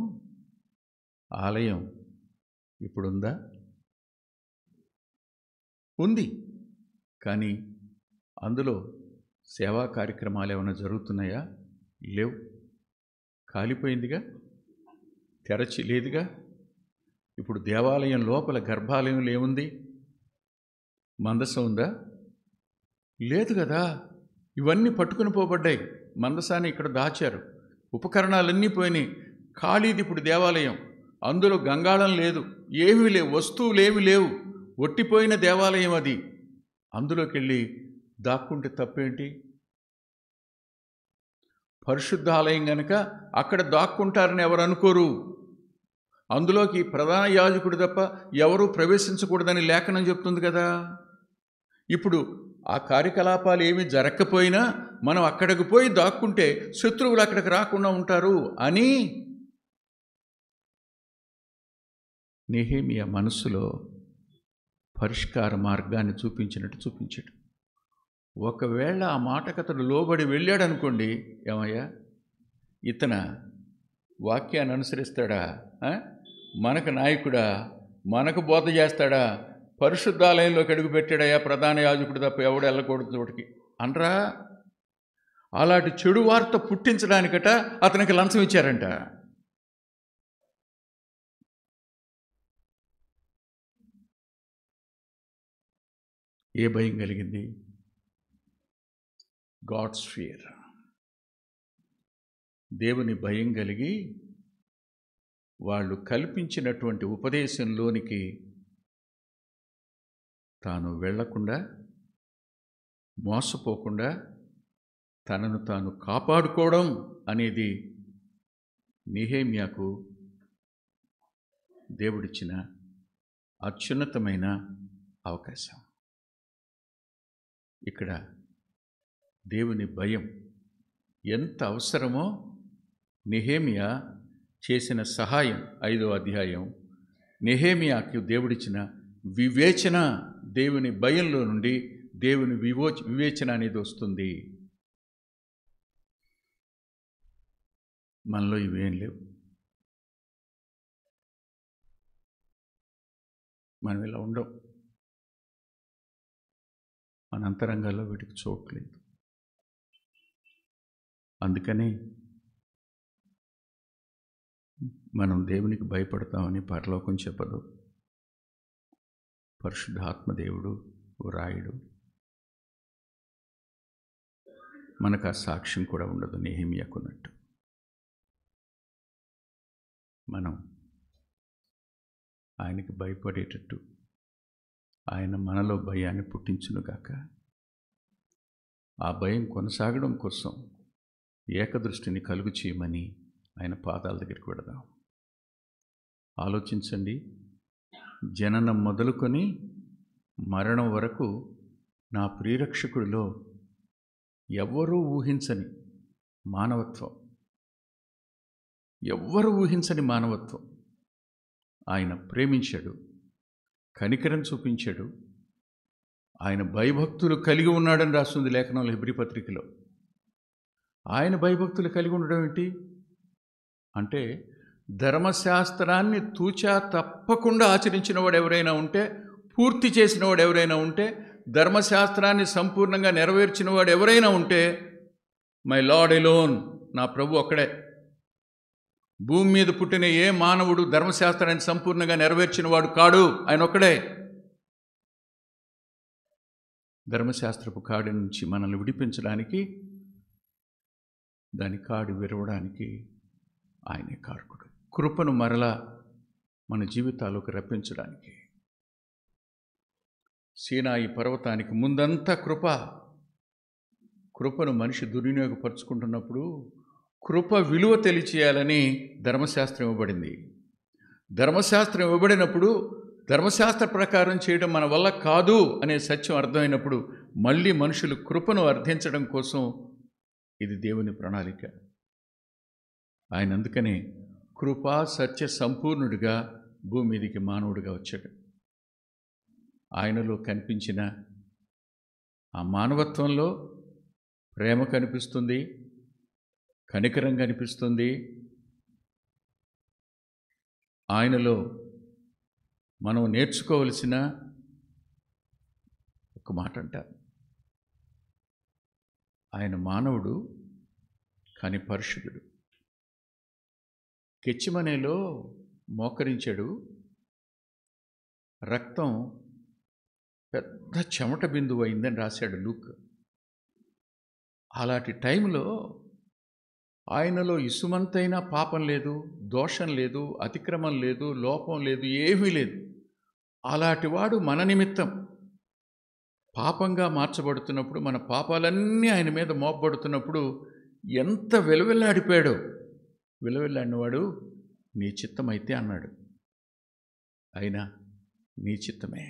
ఆలయం ఇప్పుడుందా? ఉంది. కానీ అందులో సేవా కార్యక్రమాలు ఏమైనా జరుగుతున్నాయా? లేవు. కాలిపోయిందిగా, తెరచి లేదుగా. ఇప్పుడు దేవాలయం లోపల గర్భాలయంలో ఏముంది? మందసం ఉందా? లేదు కదా. ఇవన్నీ పట్టుకుని పోబడ్డాయి, మందసాన్ని ఇక్కడ దాచారు, ఉపకరణాలన్నీ పోయినాయి, ఖాళీది ఇప్పుడు దేవాలయం. అందులో గంగాళం లేదు, ఏమీ లేవు, వస్తువులేమీ లేవు, ఒట్టిపోయిన దేవాలయం అది. అందులోకి వెళ్ళి దాక్కుంటే తప్పేంటి? పరిశుద్ధ ఆలయం కనుక అక్కడ దాక్కుంటారని ఎవరు అనుకోరు. అందులోకి ప్రధాన యాజకుడు తప్ప ఎవరూ ప్రవేశించకూడదని లేఖనం చెప్తుంది కదా. ఇప్పుడు ఆ కార్యకలాపాలు ఏమీ జరగకపోయినా మనం అక్కడికి పోయి దాక్కుంటే శత్రువులు అక్కడికి రాకుండా ఉంటారు అని నెహెమ్యా మనస్సులో పరిష్కార మార్గాన్ని చూపించినట్టు చూపించాడు. ఒకవేళ ఆ మాటకు అతడు లోబడి వెళ్ళాడనుకోండి, ఏమయ్యా ఇతన వాక్యాన్ని అనుసరిస్తాడా, మనకు నాయకుడా, మనకు బోధ చేస్తాడా, పరిశుద్ధాలయంలోకి అడుగుపెట్టాడయ్యా ప్రధాన యాజకుడు తప్ప ఎవడు వెళ్ళకూడదు చోటికి అనరా. అలాంటి చెడు వార్త పుట్టించడానికట అతనికి లంచం ఇచ్చారంట. ఏ భయం కలిగింది? God's fear. దేవుని భయం కలిగి వాళ్ళు కల్పించినటువంటి ఉపదేశంలోనికి తాను వెళ్లకుండా, మోసపోకుండా తనను తాను కాపాడుకోవడం అనేది నెహెమ్యాకు దేవుడిచ్చిన అత్యున్నతమైన అవకాశం. ఇక్కడ దేవుని భయం ఎంత అవసరమో నెహెమ్యా చేసిన సహాయం 5వ అధ్యాయం నెహెమ్యాకు దేవుడిచ్చిన వివేచన. దేవుని భయంలో నుండి దేవుని వివేచన అనేది వస్తుంది. మనలో ఇవేం లేవు. మనం ఇలా ఉండవు. మన అంతరంగాల్లో వీటికి చోట్లేదు. అందుకని మనం దేవునికి భయపడతామని పరలోకం చెప్పదు, పరిశుద్ధాత్మదేవుడు రాయుడు. మనకు ఆ సాక్ష్యం కూడా ఉండదు నెహెమ్యాకున్నట్టు. మనం ఆయనకి భయపడేటట్టు ఆయన మనలో భయాన్ని పుట్టించునుగాక. ఆ భయం కొనసాగడం కోసం ఏకదృష్టిని కలుగు చేయమని ఆయన పాదాల దగ్గరికి వెడదాం. ఆలోచించండి, జననం మొదలుకొని మరణం వరకు నా ప్రియరక్షకుడిలో ఎవ్వరూ ఊహించని మానవత్వం, ఎవ్వరూ ఊహించని మానవత్వం ఆయన ప్రేమించాడు, కనికరం చూపించాడు. ఆయన భయభక్తులు కలిగి ఉన్నాడని రాస్తుంది లేఖనంలో, హెబ్రీ పత్రికలో. ఆయన భయభక్తులు కలిగి ఉండడం ఏంటి అంటే, ధర్మశాస్త్రాన్ని తూచా తప్పకుండా ఆచరించిన వాడు ఎవరైనా ఉంటే, పూర్తి చేసిన వాడు ఎవరైనా ఉంటే, ధర్మశాస్త్రాన్ని సంపూర్ణంగా నెరవేర్చిన వాడు ఎవరైనా ఉంటే, మై లార్డ్ ఎలోన్, నా ప్రభు ఒక్కడే. భూమి మీద పుట్టిన ఏ మానవుడు ధర్మశాస్త్రాన్ని సంపూర్ణంగా నెరవేర్చిన వాడు కాడు, ఆయన ఒక్కడే. ధర్మశాస్త్రపు కాడి నుంచి మనల్ని విడిపించడానికి, దాని కాడి విరవడానికి ఆయనే కారకుడు. కృపను మరలా మన జీవితాల్లోకి రప్పించడానికి. సీనాయి పర్వతానికి ముందంతా కృపను మనిషి దుర్వినియోగపరుచుకుంటున్నప్పుడు కృప విలువ తెలియచేయాలని ధర్మశాస్త్రం ఇవ్వబడింది. ధర్మశాస్త్రం ఇవ్వబడినప్పుడు ధర్మశాస్త్ర ప్రకారం చేయడం మన వల్ల కాదు అనే సత్యం అర్థమైనప్పుడు మళ్ళీ మనుషులు కృపను అర్థించడం కోసం ఇది దేవుని ప్రణాళిక. ఆయన అందుకనే కృపా సత్య సంపూర్ణుడిగా భూమి మీదికి మానవుడిగా వచ్చాడు. ఆయనలో కనిపించిన ఆ మానవత్వంలో ప్రేమ కనిపిస్తుంది, కనికరం కనిపిస్తుంది. ఆయనలో మనం నేర్చుకోవలసిన ఒక మాట అంటారు, ఆయన మానవుడు కానీ పరిశుద్ధుడు. గెత్సేమనేలో మోకరించాడు, రక్తం పెద్ద చెమట బిందువు అయిందని రాశాడు లూక్. అలాంటి టైంలో ఆయనలో ఇసుమంతైనా పాపం లేదు, దోషం లేదు, అతిక్రమం లేదు, లోపం లేదు, ఏమీ లేదు. అలాంటి వాడు మన నిమిత్తం పాపంగా మార్చబడుతున్నప్పుడు, మన పాపాలన్నీ ఆయన మీద మోపబడుతున్నప్పుడు ఎంత విలవిల్లాడిపోయాడో. విలవిల్లాడినవాడు నీ చిత్తమైతే అన్నాడు. అయినా నీ చిత్తమే.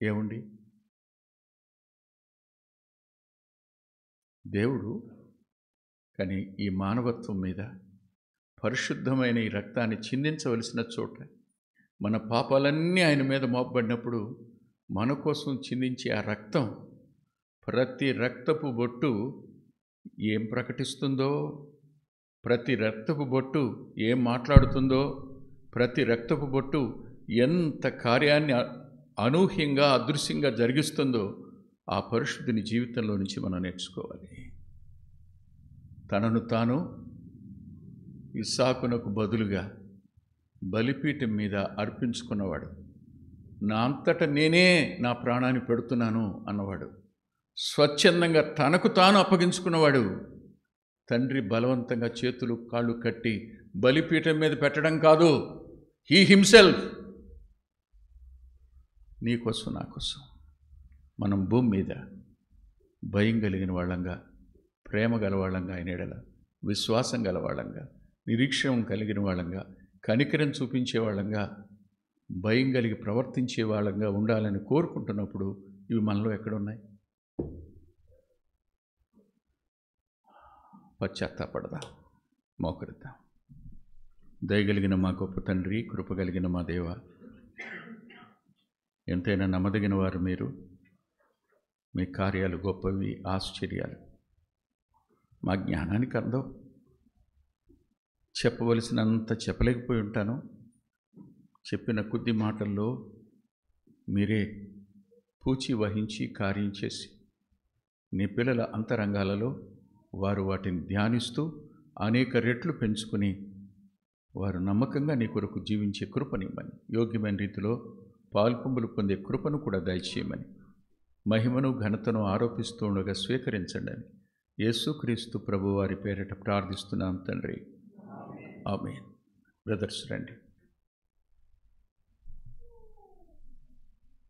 ఏముండి దేవుడు కానీ ఈ మానవత్వం మీద పరిశుద్ధమైన ఈ రక్తాన్ని చిందించవలసిన చోట మన పాపాలన్నీ ఆయన మీద మోపబడినప్పుడు మన కోసం చిందించే ఆ రక్తం, ప్రతి రక్తపు బొట్టు ఏం ప్రకటిస్తుందో, ప్రతి రక్తపు బొట్టు ఏం మాట్లాడుతుందో, ప్రతి రక్తపు బొట్టు ఎంత కార్యాన్ని అనూహ్యంగా అదృశ్యంగా జరిగిస్తుందో ఆ పరిశుద్ధుని జీవితంలో నుంచి మనం నేర్చుకోవాలి. తనను తాను ఇస్సాకునకు బదులుగా బలిపీఠం మీద అర్పించుకున్నవాడు, నా అంతట నేనే నా ప్రాణాన్ని పెడుతున్నాను అన్నవాడు, స్వచ్ఛందంగా తనకు తాను అప్పగించుకున్నవాడు. తండ్రి బలవంతంగా చేతులు కాళ్ళు కట్టి బలిపీఠం మీద పెట్టడం కాదు, హీ హిమ్సెల్ఫ్, నీకోసం నా కోసం. మనం భూమి మీద భయం కలిగిన వాళ్ళంగా, ప్రేమ గలవాళ్ళంగా, ఆయన ఎడల విశ్వాసం గలవాళ్ళంగా, నిరీక్షణ కలిగిన వాళ్ళంగా, కనికరం చూపించే వాళ్ళంగా, భయం కలిగి ప్రవర్తించే వాళ్ళంగా ఉండాలని కోరుకుంటున్నప్పుడు ఇవి మనలో ఎక్కడున్నాయి? పశ్చాత్తాపడదాం, మోకరిద్దాం. దయగలిగిన మా గొప్ప తండ్రి, కృపగలిగిన మా దేవ, ఎంతైనా నమ్మదగిన వారు మీరు. మీ కార్యాలు గొప్పవి, ఆశ్చర్యాలు మా జ్ఞానానికి అందం. చెప్పవలసినంత చెప్పలేకపోయి ఉంటాను. చెప్పిన కొద్ది మాటల్లో మీరే పూచి వహించి కార్యం చేసి నీ పిల్లల అంతరంగాలలో వారు వాటిని ధ్యానిస్తూ అనేక రెట్లు పెంచుకుని వారు నమ్మకంగా నీ కొరకు జీవించే కృపనిమ్మని, యోగ్యమైన రీతిలో పాల్పొంగులు పొందే కృపను కూడా దయచేయమని, మహిమను ఘనతను ఆరోపిస్తూ ఉండగా స్వీకరించండి అని యేసుక్రీస్తు ప్రభు వారి పేరిట ప్రార్థిస్తున్నాం తండ్రి. ఆమేన్. బ్రదర్స్ రండి.